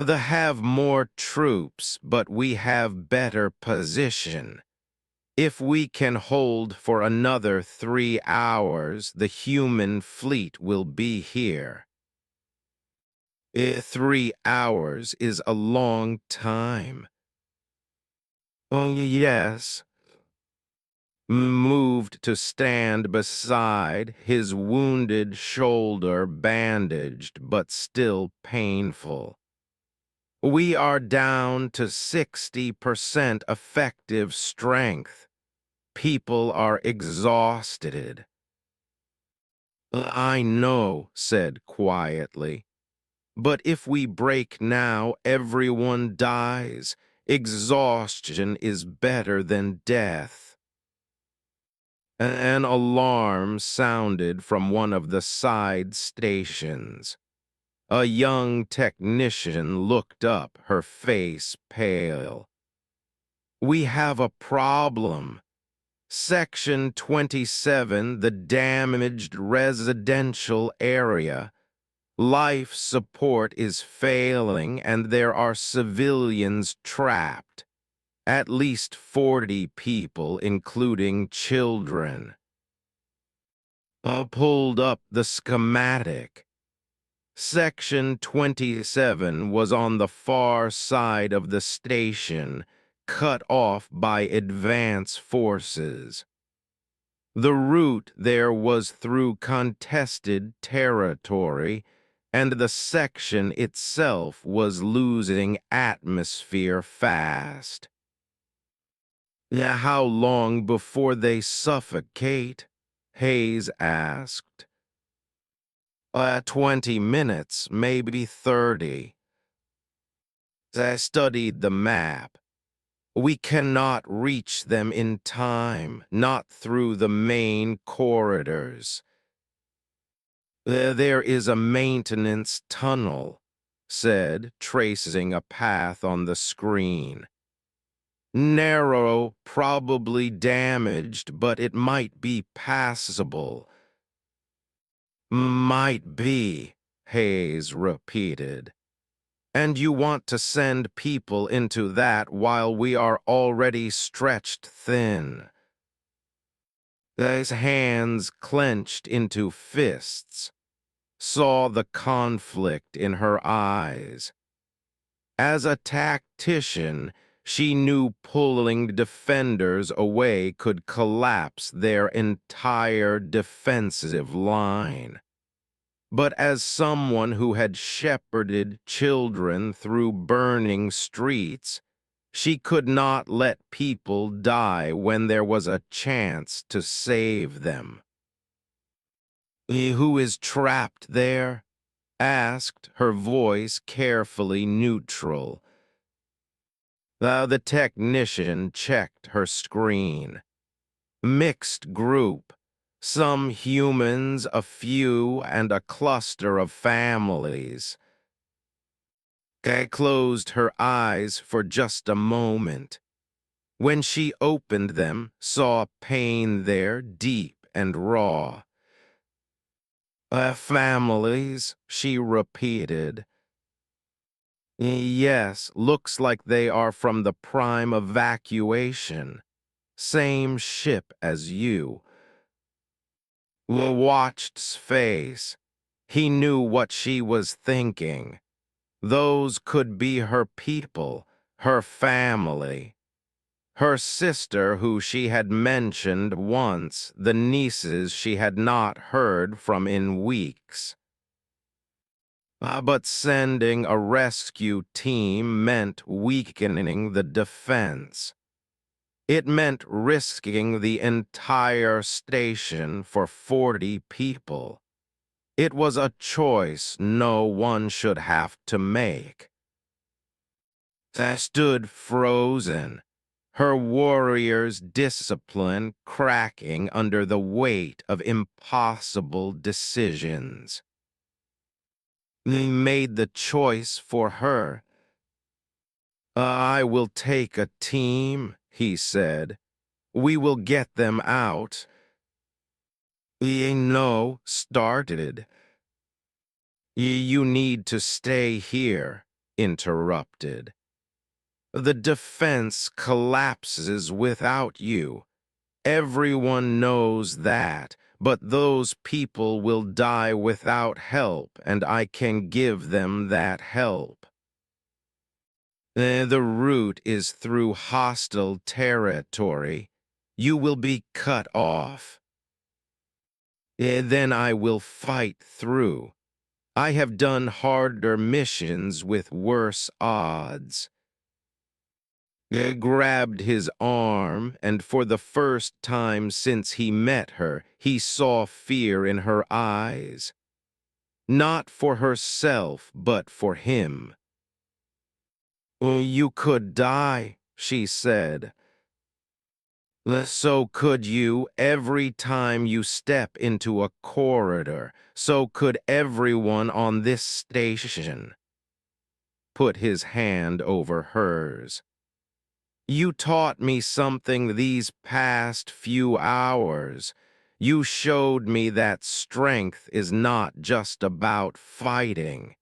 They have more troops, but we have better position. If we can hold for another 3 hours, the human fleet will be here. 3 hours is a long time. Oh, yes. Moved to stand beside, his wounded shoulder bandaged but still painful. We are down to 60% effective strength. People are exhausted. I know, said quietly. But if we break now, everyone dies. Exhaustion is better than death. An alarm sounded from one of the side stations. A young technician looked up, her face pale. We have a problem. Section 27, the damaged residential area. Life support is failing and there are civilians trapped. At least 40 people, including children. Pulled up the schematic. Section 27 was on the far side of the station, cut off by advance forces. The route there was through contested territory, and the section itself was losing atmosphere fast. How long before they suffocate? Hayes asked. 20 minutes, maybe 30. I studied the map. We cannot reach them in time, not through the main corridors. There is a maintenance tunnel, said, tracing a path on the screen. Narrow, probably damaged, but it might be passable. Might be, Hayes repeated. And you want to send people into that while we are already stretched thin. His hands clenched into fists, saw the conflict in her eyes. As a tactician, she knew pulling defenders away could collapse their entire defensive line. But as someone who had shepherded children through burning streets, she could not let people die when there was a chance to save them. Who is trapped there? Asked, her voice carefully neutral. The technician checked her screen. Mixed group. Some humans, a few, and a cluster of families. I closed her eyes for just a moment. When she opened them, saw pain there, deep and raw. Families, she repeated. Yes, looks like they are from the prime evacuation. Same ship as you. Watched's face. He knew what she was thinking. Those could be her people, her family. Her sister, who she had mentioned once, the nieces she had not heard from in weeks. But sending a rescue team meant weakening the defense. It meant risking the entire station for 40 people. It was a choice no one should have to make. I stood frozen, her warrior's discipline cracking under the weight of impossible decisions. They made the choice for her. I will take a team, he said. We will get them out. No, started. You need to stay here. interrupted. The defense collapses without you. Everyone knows that, but those people will die without help, and I can give them that help. The route is through hostile territory. You will be cut off. Then I will fight through. I have done harder missions with worse odds. Grabbed his arm, and for the first time since he met her, he saw fear in her eyes. Not for herself, but for him. You could die, she said. So could you every time you step into a corridor. So could everyone on this station. Put his hand over hers. You taught me something these past few hours. You showed me that strength is not just about fighting.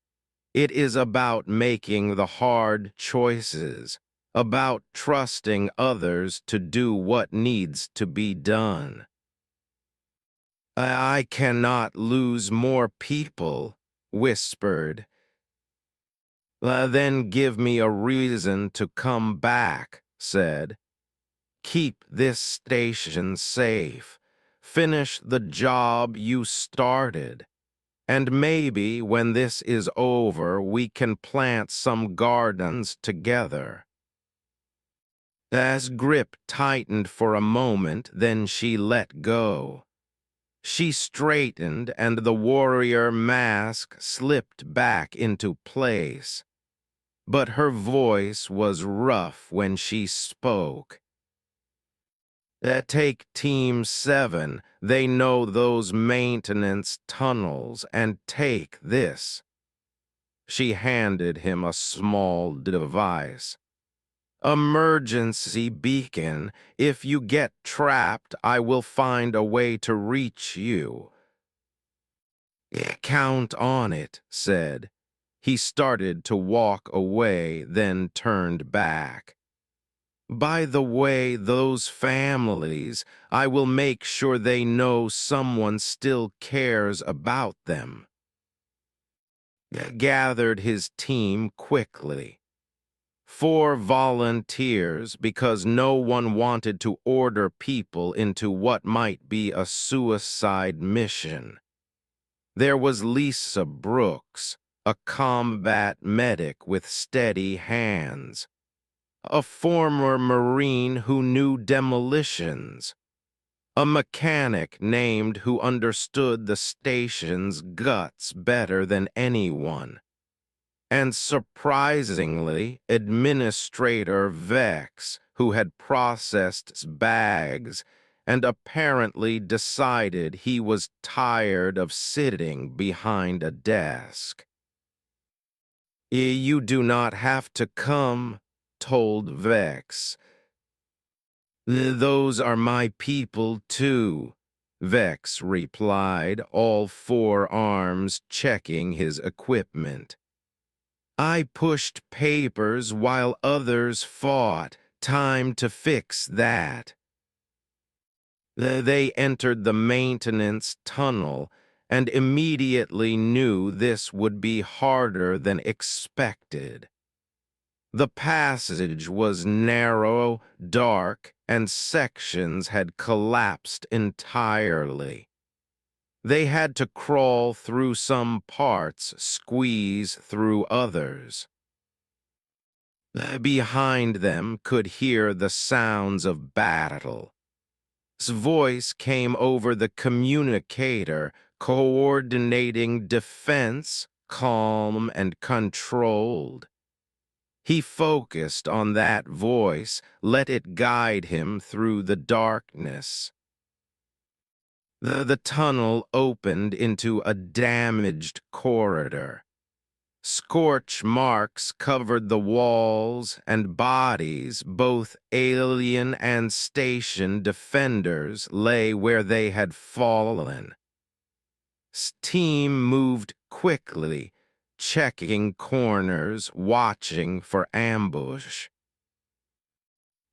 It is about making the hard choices, about trusting others to do what needs to be done. I cannot lose more people, whispered. Then give me a reason to come back, said. Keep this station safe. Finish the job you started. And maybe when this is over, we can plant some gardens together. As grip tightened for a moment, then she let go. She straightened, and the warrior mask slipped back into place. But her voice was rough when she spoke. Take Team 7. They know those maintenance tunnels, and take this. She handed him a small device. Emergency beacon. If you get trapped, I will find a way to reach you. Count on it, said. He started to walk away, then turned back. By the way, those families, I will make sure they know someone still cares about them. Gathered his team quickly. 4 volunteers because no one wanted to order people into what might be a suicide mission. There was Lisa Brooks, a combat medic with steady hands. A former Marine who knew demolitions, a mechanic named who understood the station's guts better than anyone, and surprisingly, Administrator Vex, who had processed bags and apparently decided he was tired of sitting behind a desk. You do not have to come, told Vex. Those are my people, too, Vex replied, all 4 arms checking his equipment. I pushed papers while others fought. Time to fix that. They entered the maintenance tunnel and immediately knew this would be harder than expected. The passage was narrow, dark, and sections had collapsed entirely. They had to crawl through some parts, squeeze through others. Behind them could hear the sounds of battle. His voice came over the communicator, coordinating defense, calm and controlled. He focused on that voice, let it guide him through the darkness. The tunnel opened into a damaged corridor. Scorch marks covered the walls, and bodies, both alien and station defenders, lay where they had fallen. Team moved quickly, checking corners, watching for ambush.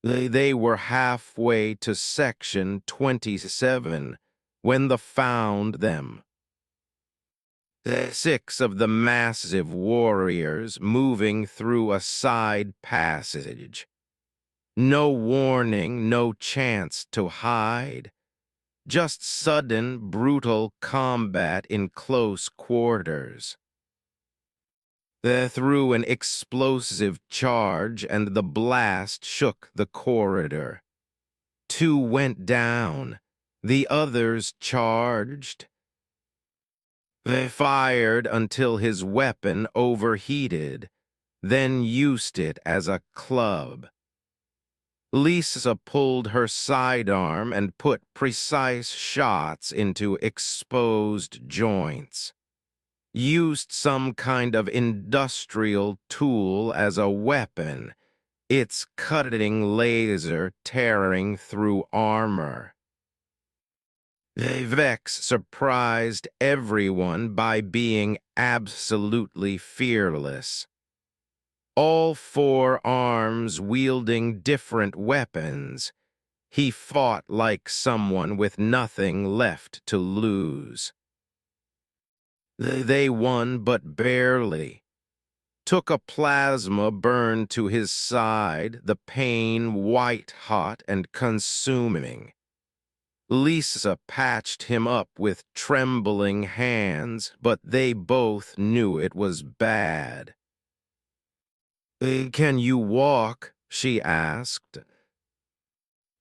They were halfway to Section 27 when they found them. 6 of the massive warriors moving through a side passage. No warning, no chance to hide. Just sudden, brutal combat in close quarters. They threw an explosive charge, and the blast shook the corridor. 2 went down. The others charged. They fired until his weapon overheated, then used it as a club. Lisa pulled her sidearm and put precise shots into exposed joints. Used some kind of industrial tool as a weapon, its cutting laser tearing through armor. Vex surprised everyone by being absolutely fearless. All 4 arms wielding different weapons, he fought like someone with nothing left to lose. They won, but barely. Took a plasma burn to his side, the pain white-hot and consuming. Lisa patched him up with trembling hands, but they both knew it was bad. Can you walk?" she asked.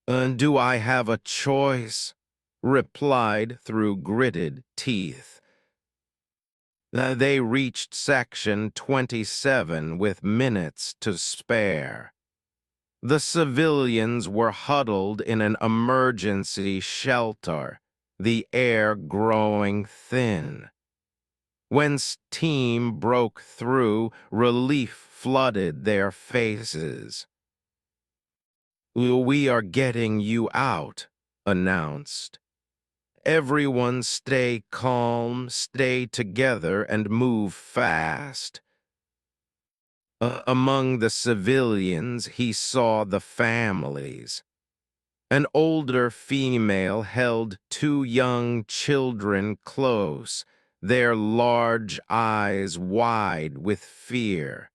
Do I have a choice?" replied through gritted teeth. They reached Section 27 with minutes to spare. The civilians were huddled in an emergency shelter, the air growing thin. When steam broke through, relief flooded their faces. "We are getting you out," announced. "Everyone stay calm, stay together, and move fast." Among the civilians, he saw the families. An older female held 2 young children close, their large eyes wide with fear.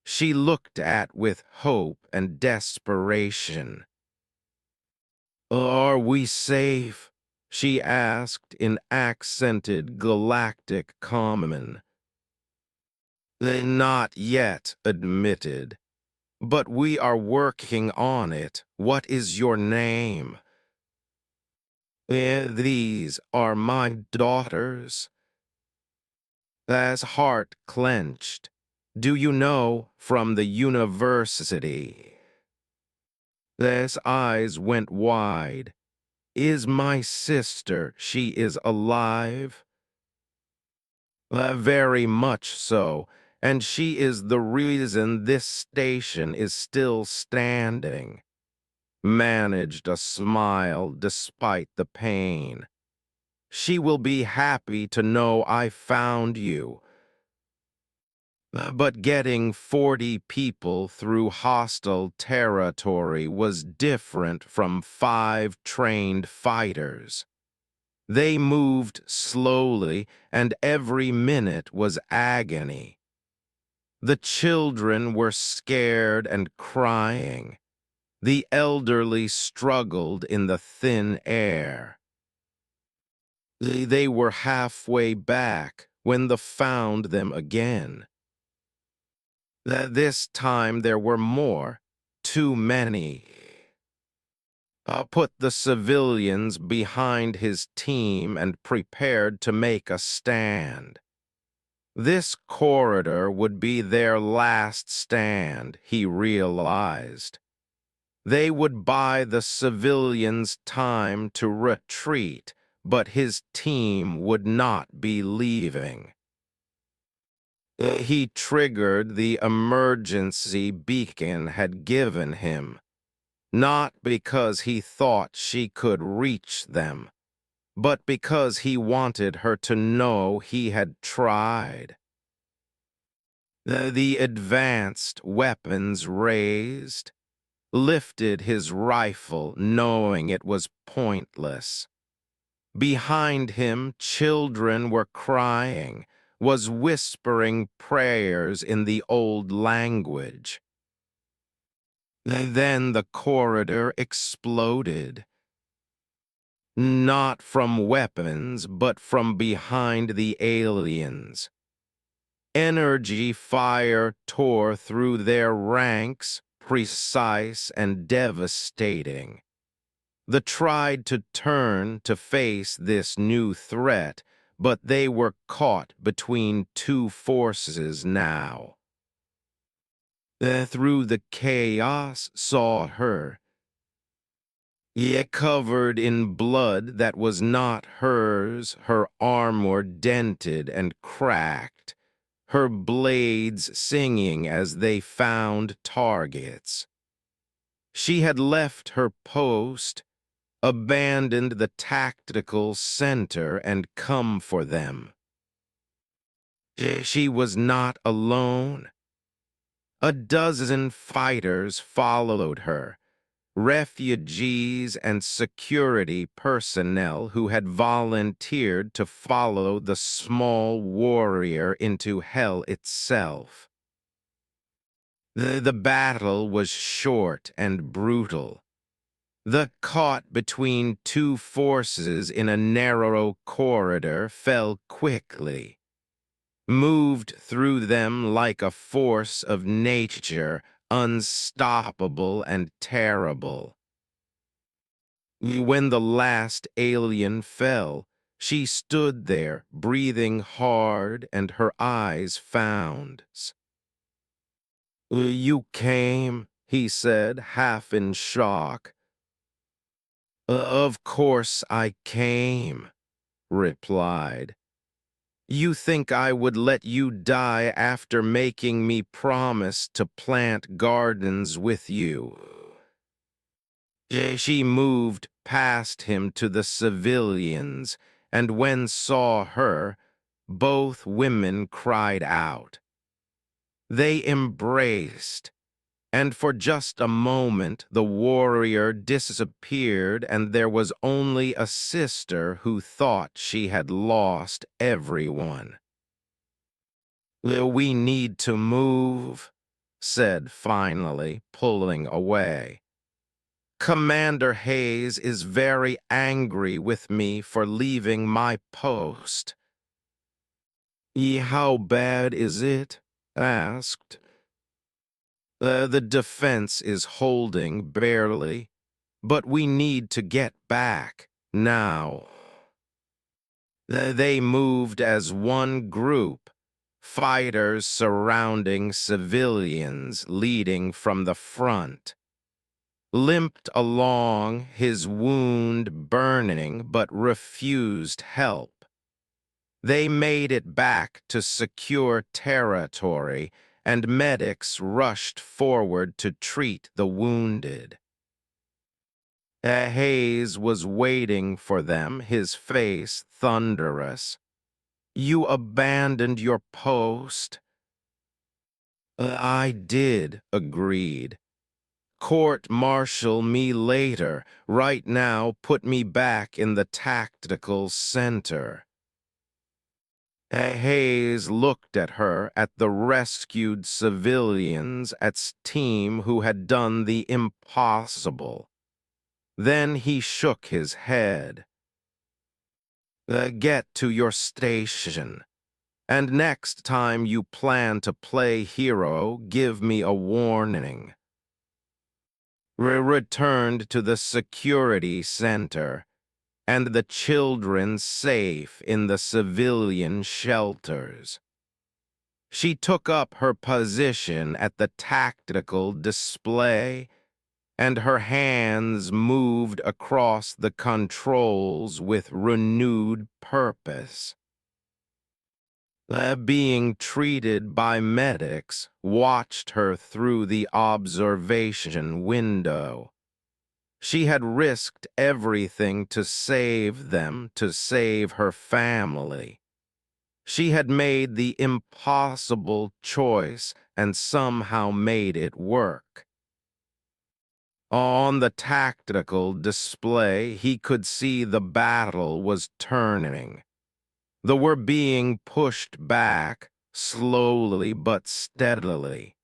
She looked at with hope and desperation. "Are we safe?" she asked in accented galactic common. "They not yet," admitted. "But we are working on it. What is your name?" These are my daughters." As heart clenched. "Do you know from the university?" As eyes went wide. "Is my sister, she is alive?" Very much so, and she is the reason this station is still standing." Managed a smile despite the pain. "She will be happy to know I found you." But getting 40 people through hostile territory was different from 5 trained fighters. They moved slowly, and every minute was agony. The children were scared and crying. The elderly struggled in the thin air. They were halfway back when they found them again. This time there were more, too many. Put the civilians behind his team and prepared to make a stand. This corridor would be their last stand, he realized. They would buy the civilians time to retreat, but his team would not be leaving. He triggered the emergency beacon had given him, not because he thought she could reach them, but because he wanted her to know he had tried. The advanced weapons raised, lifted his rifle, knowing it was pointless. Behind him, children were crying, was whispering prayers in the old language. Then the corridor exploded. Not from weapons, but from behind the aliens. Energy fire tore through their ranks, precise and devastating. They tried to turn to face this new threat, but they were caught between two forces now. Through the chaos saw her, yet covered in blood that was not hers, her armor dented and cracked, her blades singing as they found targets. She had left her post, abandoned the tactical center, and come for them. She was not alone. A dozen fighters followed her, refugees and security personnel who had volunteered to follow the small warrior into hell itself. The battle was short and brutal. The caught between two forces in a narrow corridor fell quickly, moved through them like a force of nature, unstoppable and terrible. When the last alien fell, she stood there, breathing hard, and her eyes found. "You came," he said, half in shock. "Of course I came," replied. "You think I would let you die after making me promise to plant gardens with you?" She moved past him to the civilians, and when saw her, both women cried out. They embraced, and for just a moment the warrior disappeared, and there was only a sister who thought she had lost everyone. "We need to move," said finally, pulling away. "Commander Hayes is very angry with me for leaving my post." "How bad is it?" asked. The defense is holding barely, but we need to get back now." They moved as one group, fighters surrounding civilians leading from the front. Limped along, his wound burning, but refused help. They made it back to secure territory, and medics rushed forward to treat the wounded. Hayes was waiting for them, his face thunderous. "You abandoned your post?" "I did," agreed. "Court-martial me later. Right now, put me back in the tactical center." Hayes looked at her, at the rescued civilians, at team who had done the impossible. Then he shook his head. Get to your station, and next time you plan to play hero, give me a warning." Returned to the security center, and the children safe in the civilian shelters. She took up her position at the tactical display, and her hands moved across the controls with renewed purpose. Being treated by medics watched her through the observation window. She had risked everything to save them, to save her family. She had made the impossible choice and somehow made it work. On the tactical display, he could see the battle was turning. They were being pushed back, slowly but steadily.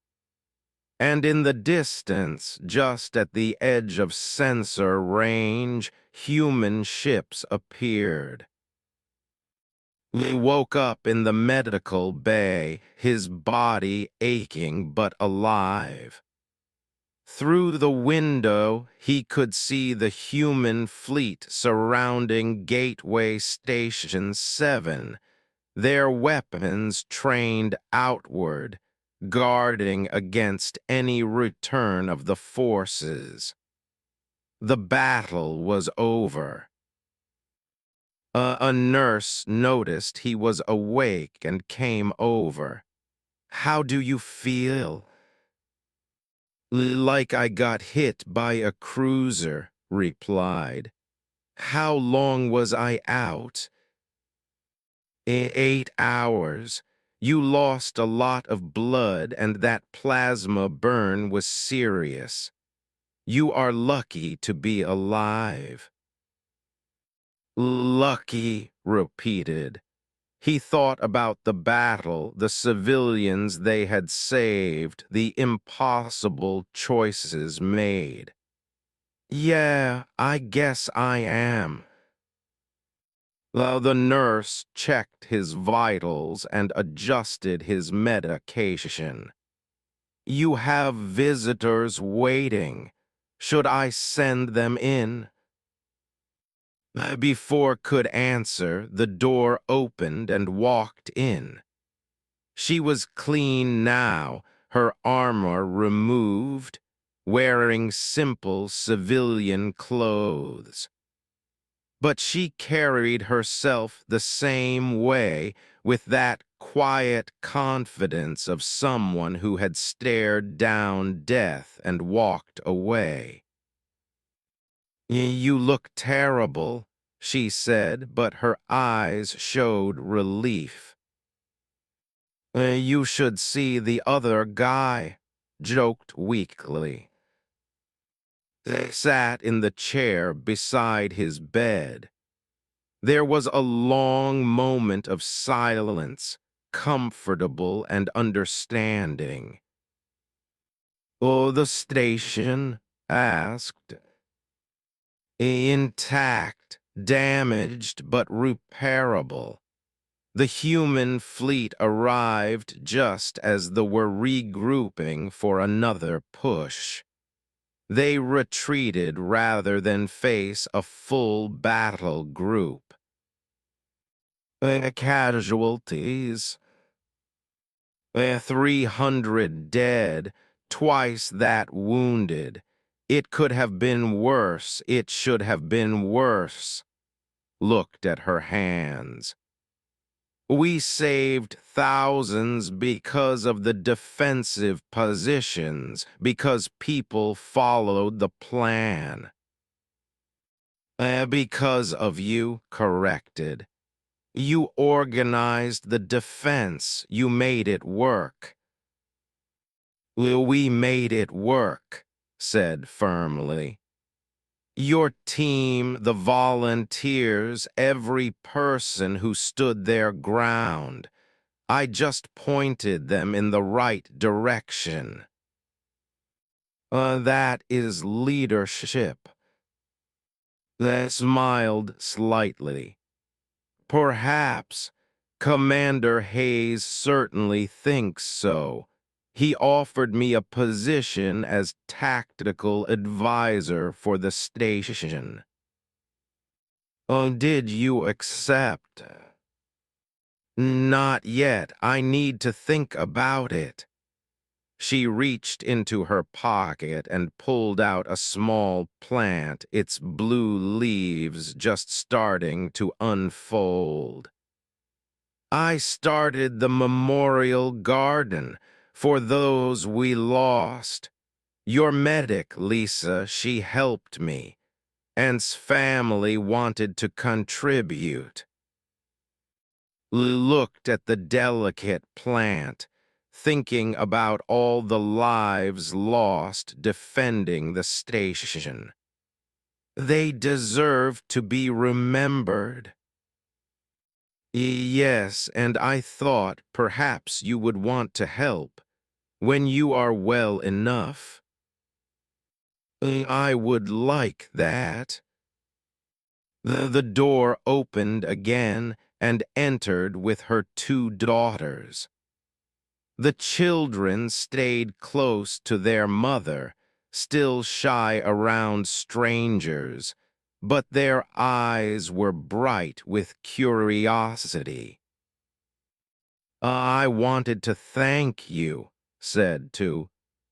And in the distance, just at the edge of sensor range, human ships appeared. He woke up in the medical bay, his body aching but alive. Through the window, he could see the human fleet surrounding Gateway Station 7, their weapons trained outward, guarding against any return of the forces. The battle was over. A nurse noticed he was awake and came over. "How do you feel?" "Like I got hit by a cruiser," replied. "How long was I out?" 8 hours. You lost a lot of blood and that plasma burn was serious. You are lucky to be alive." "Lucky," repeated. He thought about the battle, the civilians they had saved, the impossible choices made. "Yeah, I guess I am." The nurse checked his vitals and adjusted his medication. "You have visitors waiting. Should I send them in?" Before could answer, the door opened and walked in. She was clean now, her armor removed, wearing simple civilian clothes. But she carried herself the same way, with that quiet confidence of someone who had stared down death and walked away. "You look terrible," she said, but her eyes showed relief. "You should see the other guy," joked weakly. They sat in the chair beside his bed. There was a long moment of silence, comfortable and understanding. "Oh, the station?" asked. "Intact, damaged but repairable." The human fleet arrived just as they were regrouping for another push. They retreated rather than face a full battle group. Casualties. 300 dead, twice that wounded. It could have been worse, it should have been worse. Looked at her hands. "We saved thousands because of the defensive positions, because people followed the plan." Because of you," corrected. "You organized the defense. You made it work." "We made it work," said firmly. "Your team, the volunteers, every person who stood their ground. I just pointed them in the right direction." That is leadership." They smiled slightly. "Perhaps. Commander Hayes certainly thinks so. He offered me a position as tactical advisor for the station." Did you accept?" "Not yet. I need to think about it." She reached into her pocket and pulled out a small plant, its blue leaves just starting to unfold. "I started the memorial garden for those we lost. Your medic, Lisa, she helped me. Ant's family wanted to contribute." looked at the delicate plant, thinking about all the lives lost defending the station. They deserve to be remembered. Yes, and I thought perhaps you would want to help when you are well enough. I would like that. The door opened again and entered with her two daughters. The children stayed close to their mother, still shy around strangers, but their eyes were bright with curiosity. I wanted to thank you, said two.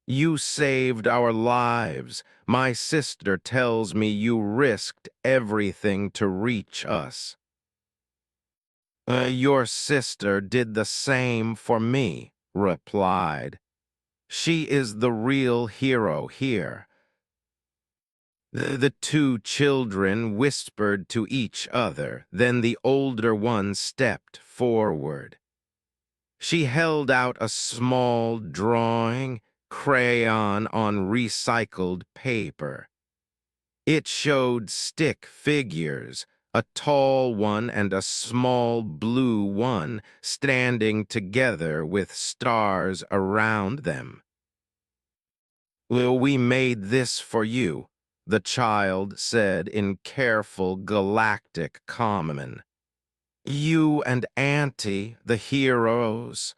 You saved our lives. My sister tells me you risked everything to reach us. Your sister did the same for me, replied. She is the real hero here. The two children whispered to each other, then the older one stepped forward. She held out a small drawing, crayon on recycled paper. It showed stick figures, a tall one and a small blue one, standing together with stars around them. Well, we made this for you, the child said in careful galactic common. You and Auntie, the heroes.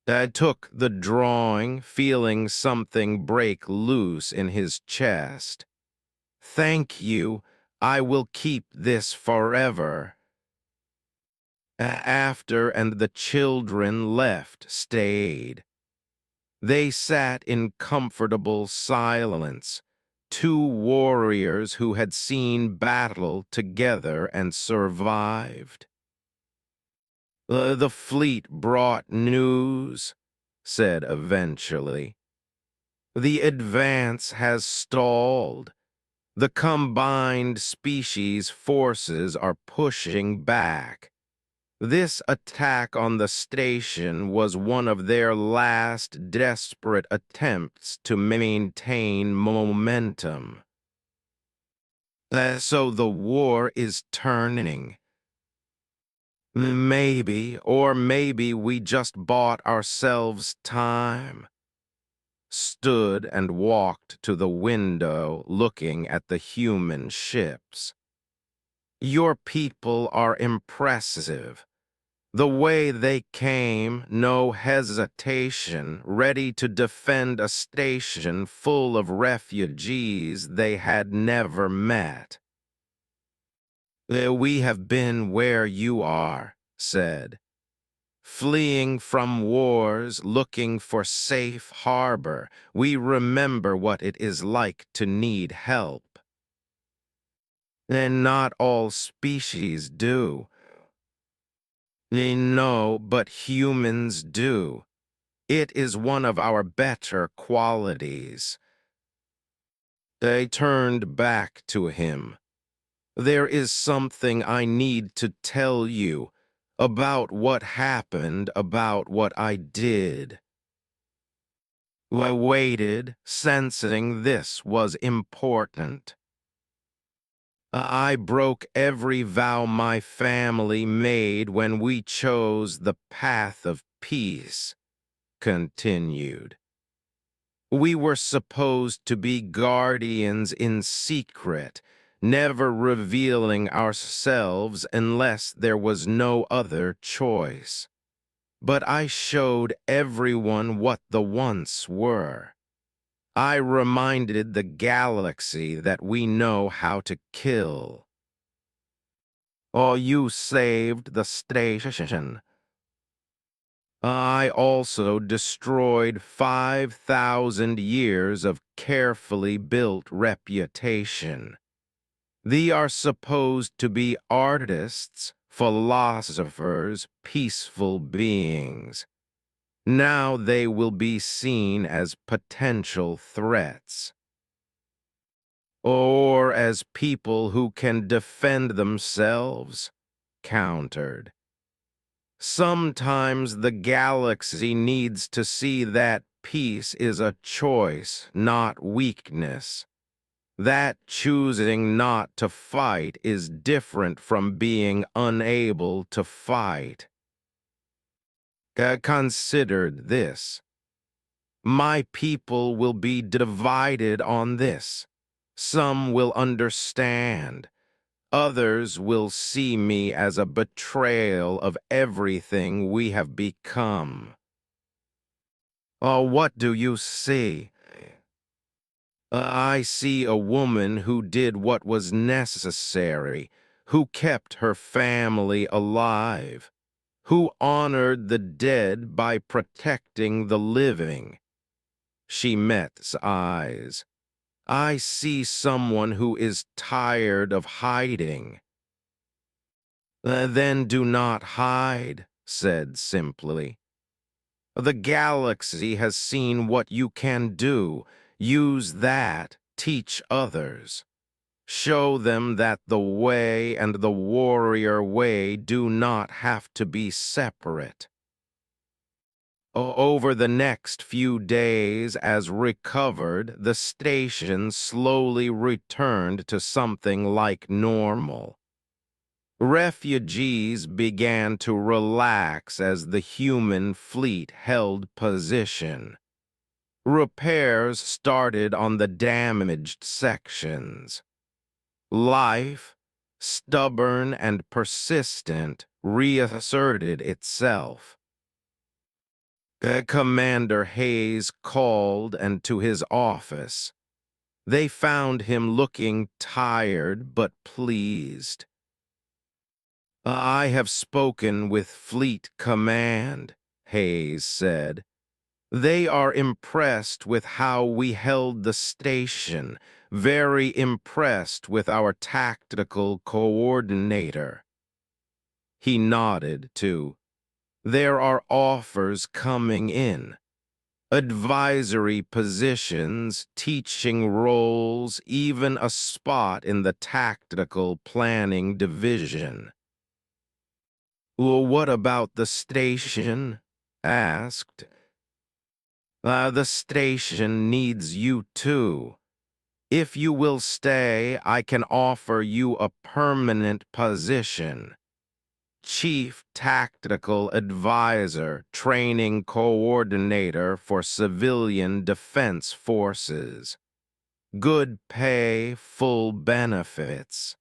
I took the drawing, feeling something break loose in his chest. Thank you. I will keep this forever. After and the children left, stayed. They sat in comfortable silence, two warriors who had seen battle together and survived. The fleet brought news, said eventually. The advance has stalled. The combined species forces are pushing back. This attack on the station was one of their last desperate attempts to maintain momentum. So the war is turning. Maybe, or maybe we just bought ourselves time. Stood and walked to the window looking at the human ships. Your people are impressive. The way they came, no hesitation, ready to defend a station full of refugees they had never met. We have been where you are, said. Fleeing from wars, looking for safe harbor, we remember what it is like to need help. And not all species do. No, but humans do. It is one of our better qualities. They turned back to him. There is something I need to tell you about what happened, about what I did. I waited, sensing this was important. I broke every vow my family made when we chose the path of peace, continued. We were supposed to be guardians in secret, never revealing ourselves unless there was no other choice. But I showed everyone what the once were. I reminded the galaxy that we know how to kill. Oh, you saved the station. I also destroyed 5,000 years of carefully built reputation. They are supposed to be artists, philosophers, peaceful beings. Now they will be seen as potential threats, or as people who can defend themselves. countered. Sometimes the galaxy needs to see that peace is a choice, not weakness. That choosing not to fight is different from being unable to fight. Considered this. My people will be divided on this. Some will understand. Others will see me as a betrayal of everything we have become. Oh, what do you see? I see a woman who did what was necessary, who kept her family alive, who honored the dead by protecting the living. She met's eyes. I see someone who is tired of hiding. Then do not hide, said simply. The galaxy has seen what you can do. Use that, teach others. Show them that the way and the warrior way do not have to be separate. Over the next few days, as recovered, the station slowly returned to something like normal. Refugees began to relax as the human fleet held position. Repairs started on the damaged sections. Life, stubborn and persistent, reasserted itself. Commander Hayes called and to his office. They found him looking tired but pleased. I have spoken with Fleet Command, Hayes said. They are impressed with how we held the station, very impressed with our tactical coordinator. He nodded, too. There are offers coming in. Advisory positions, teaching roles, even a spot in the tactical planning division. Well, what about the station? Asked. The station needs you too. If you will stay, I can offer you a permanent position. Chief Tactical Advisor, Training Coordinator for Civilian Defense Forces. Good pay, full benefits.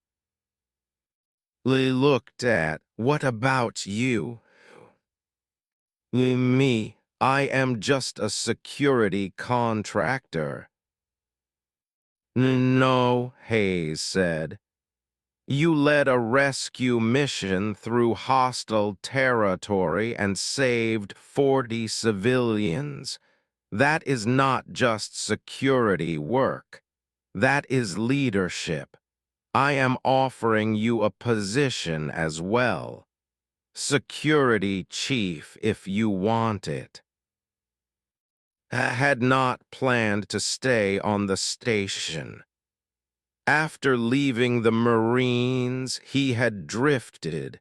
Lee looked at, what about you? Me, I am just a security contractor. No, Hayes said. You led a rescue mission through hostile territory and saved 40 civilians. That is not just security work. That is leadership. I am offering you a position as well. Security chief if you want it. Had not planned to stay on the station. After leaving the Marines, he had drifted,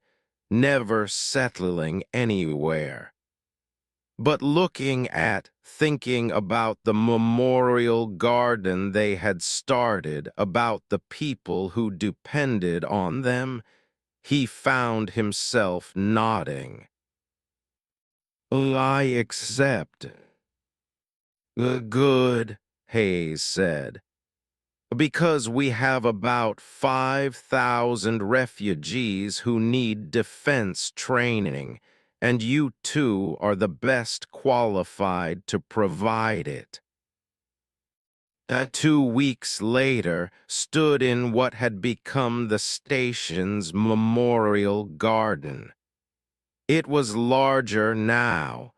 never settling anywhere. But thinking about the memorial garden they had started, about the people who depended on them, he found himself nodding. I accept. Good, Hayes said. Because we have about 5,000 refugees who need defense training, and you two are the best qualified to provide it. 2 weeks later, stood in what had become the station's memorial garden. It was larger now.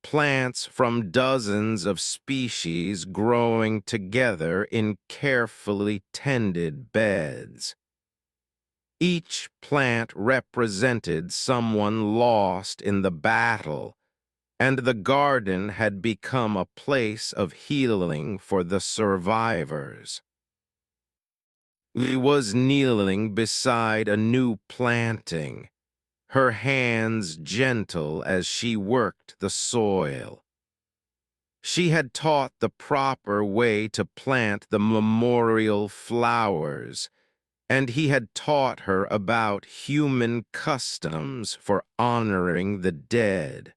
Plants from dozens of species growing together in carefully tended beds. Each plant represented someone lost in the battle, and the garden had become a place of healing for the survivors. He was kneeling beside a new planting, her hands gentle as she worked the soil. She had taught the proper way to plant the memorial flowers, and he had taught her about human customs for honoring the dead.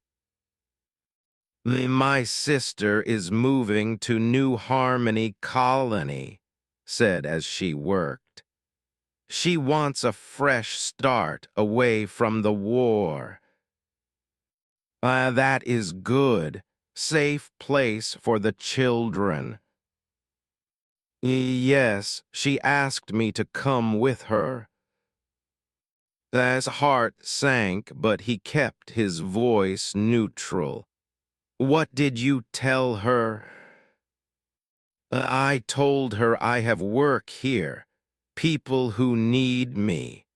My sister is moving to New Harmony Colony, said as she worked. She wants a fresh start away from the war. That is good. Safe place for the children. Yes, she asked me to come with her. His heart sank, but he kept his voice neutral. What did you tell her? I told her I have work here, people who need me.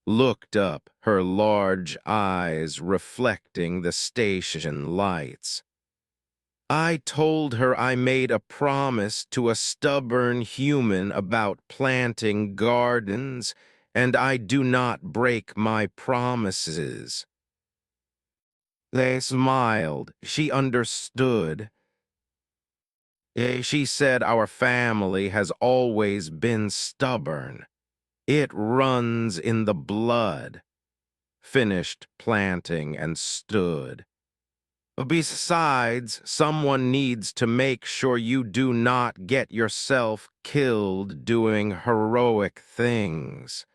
Looked up, her large eyes reflecting the station lights. I told her I made a promise to a stubborn human about planting gardens, and I do not break my promises. They smiled. She understood. She said our family has always been stubborn. It runs in the blood. Finished planting and stood. Besides, someone needs to make sure you do not get yourself killed doing heroic things.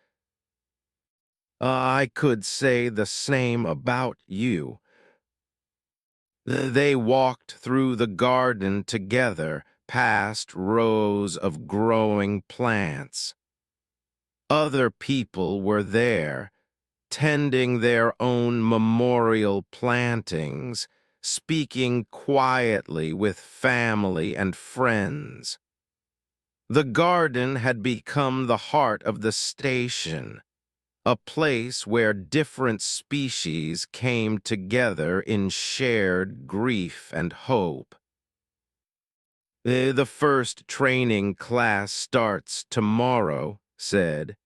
I could say the same about you. They walked through the garden together, past rows of growing plants. Other people were there, tending their own memorial plantings, speaking quietly with family and friends. The garden had become the heart of the station, a place where different species came together in shared grief and hope. The first training class starts tomorrow, said.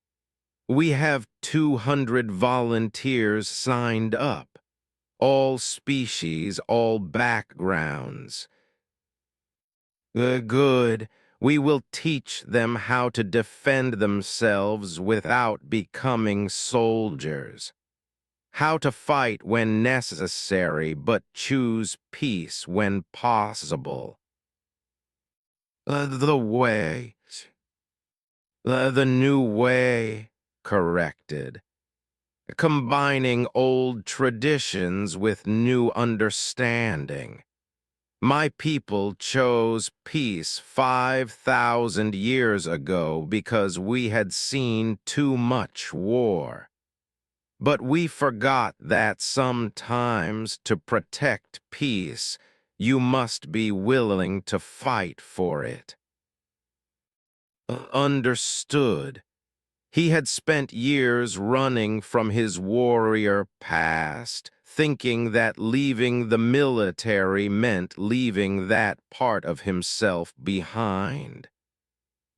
We have 200 volunteers signed up, all species, all backgrounds. Good. We will teach them how to defend themselves without becoming soldiers. How to fight when necessary, but choose peace when possible. The way. The new way, corrected. Combining old traditions with new understanding. My people chose peace 5,000 years ago because we had seen too much war. But we forgot that sometimes to protect peace, you must be willing to fight for it. Understood. He had spent years running from his warrior past, thinking that leaving the military meant leaving that part of himself behind,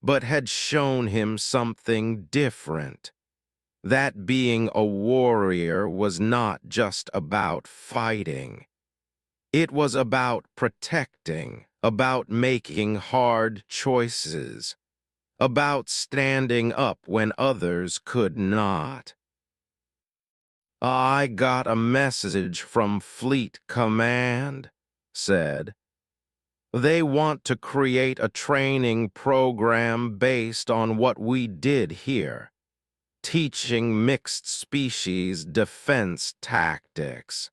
but had shown him something different. That being a warrior was not just about fighting. It was about protecting, about making hard choices, about standing up when others could not. I got a message from Fleet Command, said. They want to create a training program based on what we did here, teaching mixed species defense tactics.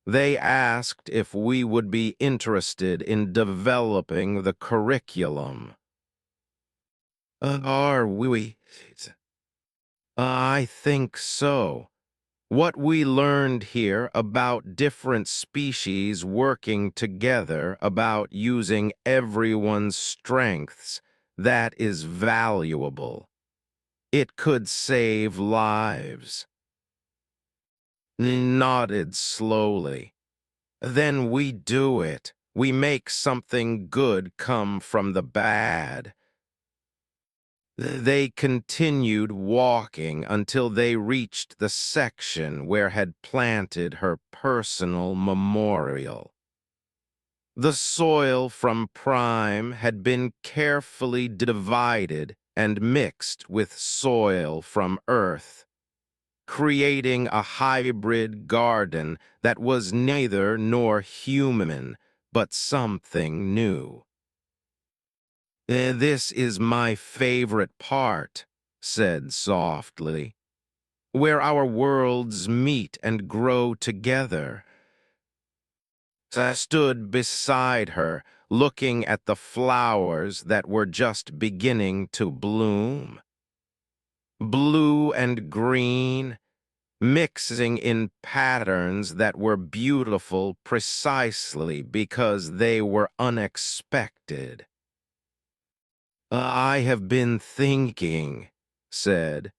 They asked if we would be interested in developing the curriculum. Are we? I think so. What we learned here about different species working together, about using everyone's strengths, that is valuable. It could save lives. Nodded slowly. Then we do it. We make something good come from the bad. They continued walking until they reached the section where had planted her personal memorial. The soil from Prime had been carefully divided and mixed with soil from Earth, creating a hybrid garden that was neither nor human, but something new. This is my favorite part," said softly, "where our worlds meet and grow together." I stood beside her, looking at the flowers that were just beginning to bloom. Blue and green, mixing in patterns that were beautiful precisely because they were unexpected. "I have been thinking," said,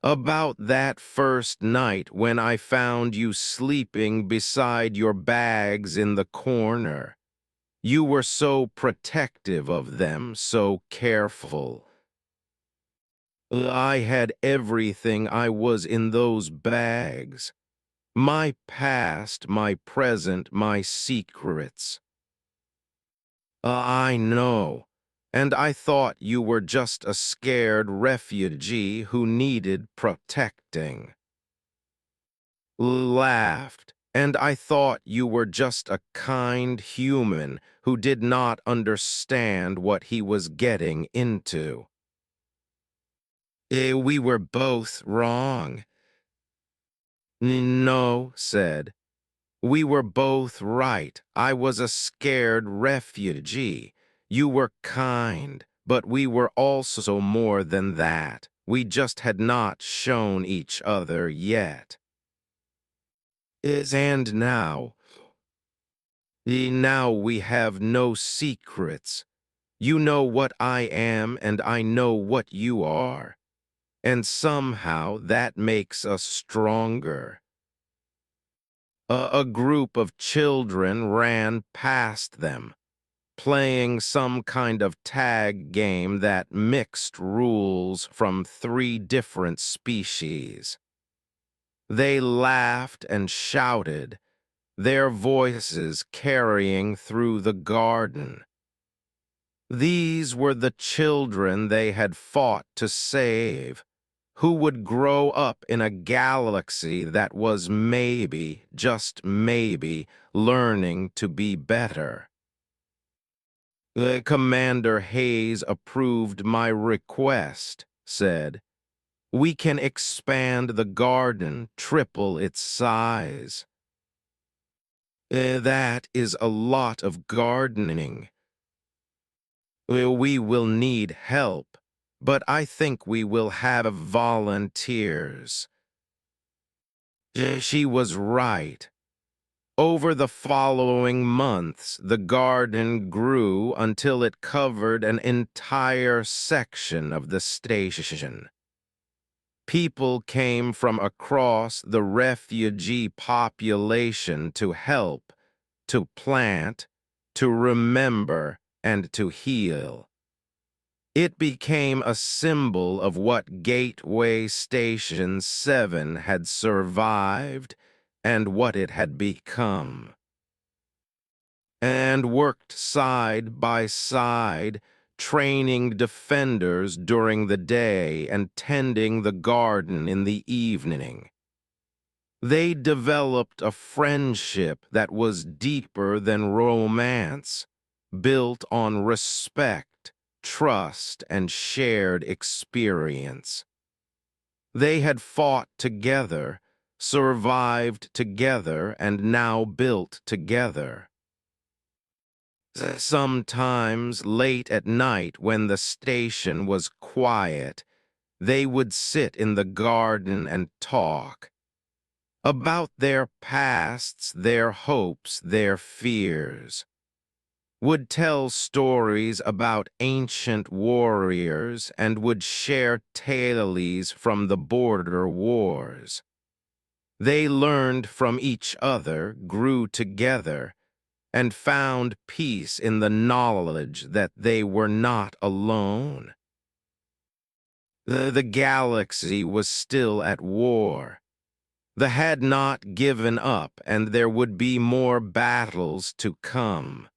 "about that first night when I found you sleeping beside your bags in the corner. You were so protective of them, so careful. I had everything I was in those bags. My past, my present, my secrets. I know. And I thought you were just a scared refugee who needed protecting. Laughed. And I thought you were just a kind human who did not understand what he was getting into. We were both wrong." "No," said. "We were both right. I was a scared refugee. You were kind, but we were also more than that. We just had not shown each other yet." And now we have no secrets. You know what I am and I know what you are. And somehow that makes us stronger. A group of children ran past them, playing some kind of tag game that mixed rules from 3 different species. They laughed and shouted, their voices carrying through the garden. These were the children they had fought to save, who would grow up in a galaxy that was maybe, just maybe, learning to be better. Commander Hayes approved my request, said, "We can expand the garden, triple its size." That is a lot of gardening. We will need help, but I think we will have volunteers. She was right. Over the following months, the garden grew until it covered an entire section of the station. People came from across the refugee population to help, to plant, to remember, and to heal. It became a symbol of what Gateway Station 7 had survived and what it had become. And worked side by side, training defenders during the day and tending the garden in the evening. They developed a friendship that was deeper than romance, built on respect, trust, and shared experience. They had fought together, survived together, and now built together. Sometimes late at night when the station was quiet, they would sit in the garden and talk about their pasts, their hopes, their fears. Would tell stories about ancient warriors and would share tales from the border wars. They learned from each other, grew together, and found peace in the knowledge that they were not alone. The galaxy was still at war. The had not given up, and there would be more battles to come.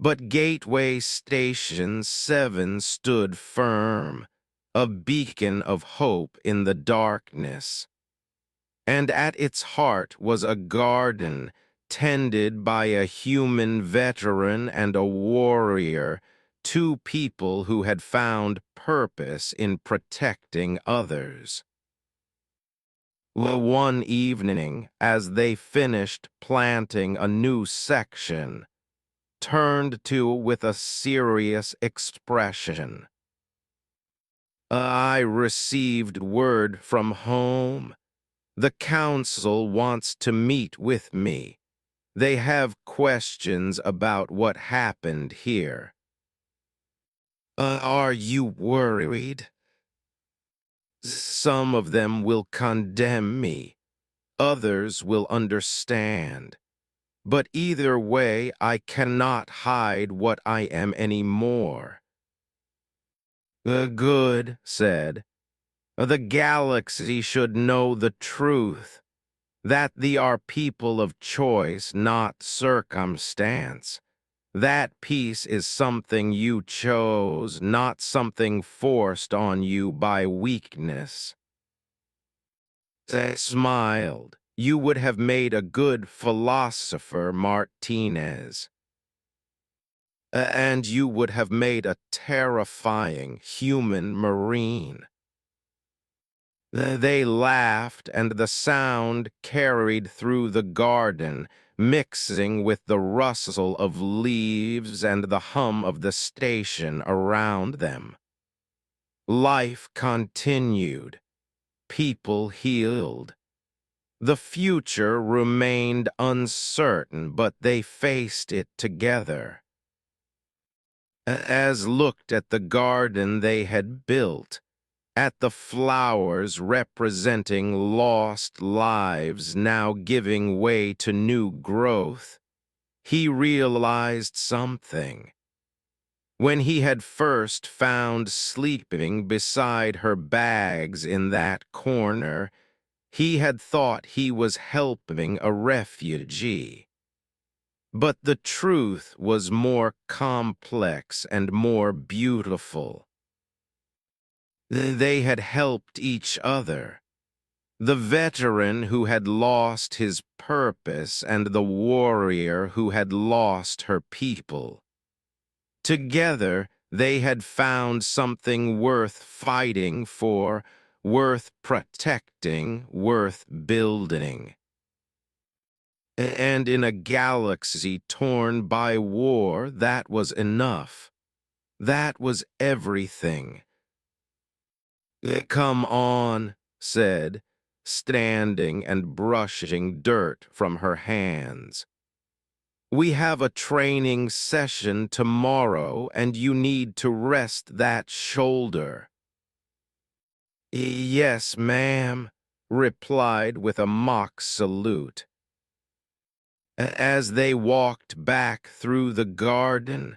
But Gateway Station 7 stood firm, a beacon of hope in the darkness. And at its heart was a garden tended by a human veteran and a warrior, two people who had found purpose in protecting others. One evening, as they finished planting a new section, turned to with a serious expression. I received word from home. The council wants to meet with me. They have questions about what happened here. Are you worried? Some of them will condemn me. Others will understand. But either way, I cannot hide what I am anymore. Good said. The galaxy should know the truth, that they are people of choice, not circumstance. That peace is something you chose, not something forced on you by weakness. They smiled. You would have made a good philosopher, Martinez. And you would have made a terrifying human marine. They laughed, and the sound carried through the garden, mixing with the rustle of leaves and the hum of the station around them. Life continued. People healed. The future remained uncertain, but they faced it together. As looked at the garden they had built, at the flowers representing lost lives now giving way to new growth, he realized something. When he had first found sleeping beside her bags in that corner, he had thought he was helping a refugee. But the truth was more complex and more beautiful. They had helped each other. The veteran who had lost his purpose and the warrior who had lost her people. Together, they had found something worth fighting for, worth protecting, worth building. And in a galaxy torn by war, that was enough. That was everything. Come on, said, standing and brushing dirt from her hands. We have a training session tomorrow, and you need to rest that shoulder. Yes, ma'am, replied with a mock salute. As they walked back through the garden,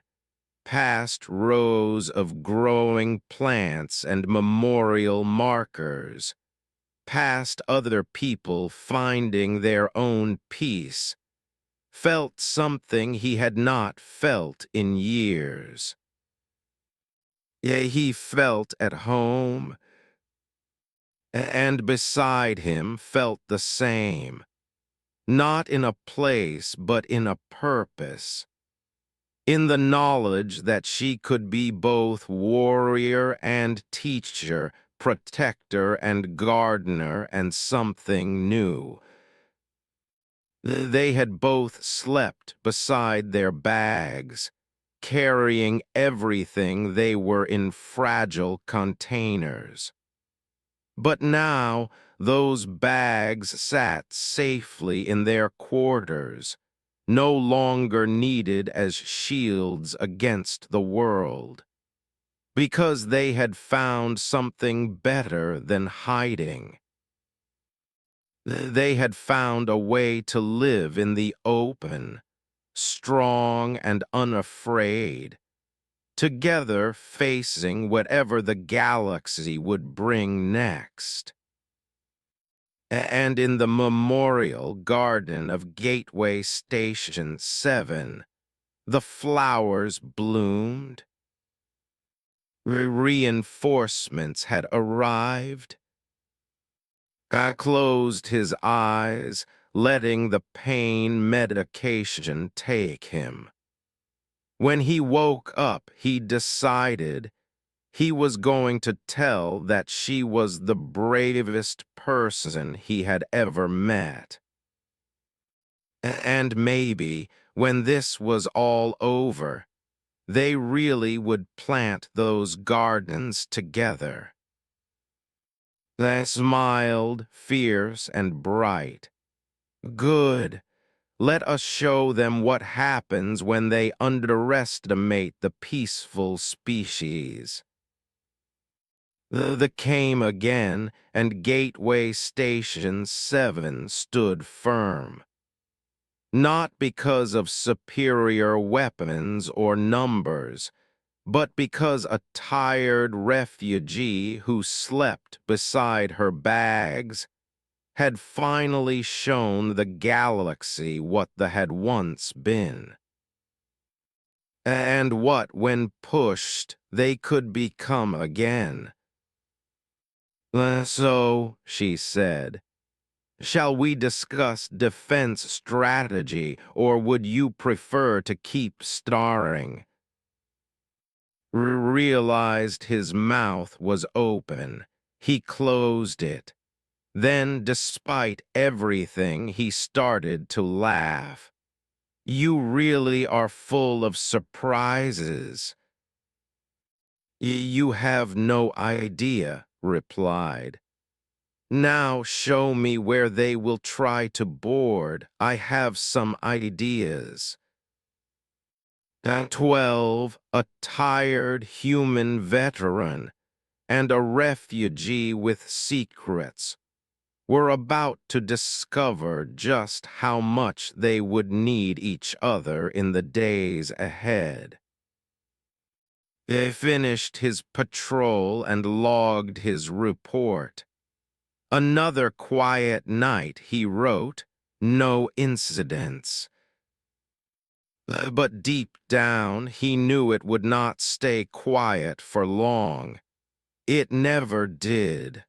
past rows of growing plants and memorial markers, past other people finding their own peace, felt something he had not felt in years. Yea, he felt at home, and beside him felt the same, not in a place but in a purpose, in the knowledge that she could be both warrior and teacher, protector and gardener, and something new. They had both slept beside their bags, carrying everything they were in fragile containers. But now those bags sat safely in their quarters, no longer needed as shields against the world, because they had found something better than hiding. They had found a way to live in the open, strong and unafraid, together facing whatever the galaxy would bring next. And in the memorial garden of Gateway Station 7, the flowers bloomed. Reinforcements had arrived. I closed his eyes, letting the pain medication take him. When he woke up, he decided he was going to tell that she was the bravest person he had ever met. And maybe, when this was all over, they really would plant those gardens together. They smiled, fierce and bright. Good. Let us show them what happens when they underestimate the peaceful species. The came again, and Gateway Station 7 stood firm. Not because of superior weapons or numbers, but because a tired refugee who slept beside her bags had finally shown the galaxy what they had once been. And what, when pushed, they could become again. So, she said, shall we discuss defense strategy, or would you prefer to keep starring? Realized his mouth was open. He closed it. Then, despite everything, he started to laugh. You really are full of surprises. You have no idea, replied. Now show me where they will try to board. I have some ideas. At 12, a tired human veteran and a refugee with secrets were about to discover just how much they would need each other in the days ahead. He finished his patrol and logged his report. Another quiet night, he wrote, no incidents. But deep down, he knew it would not stay quiet for long. It never did.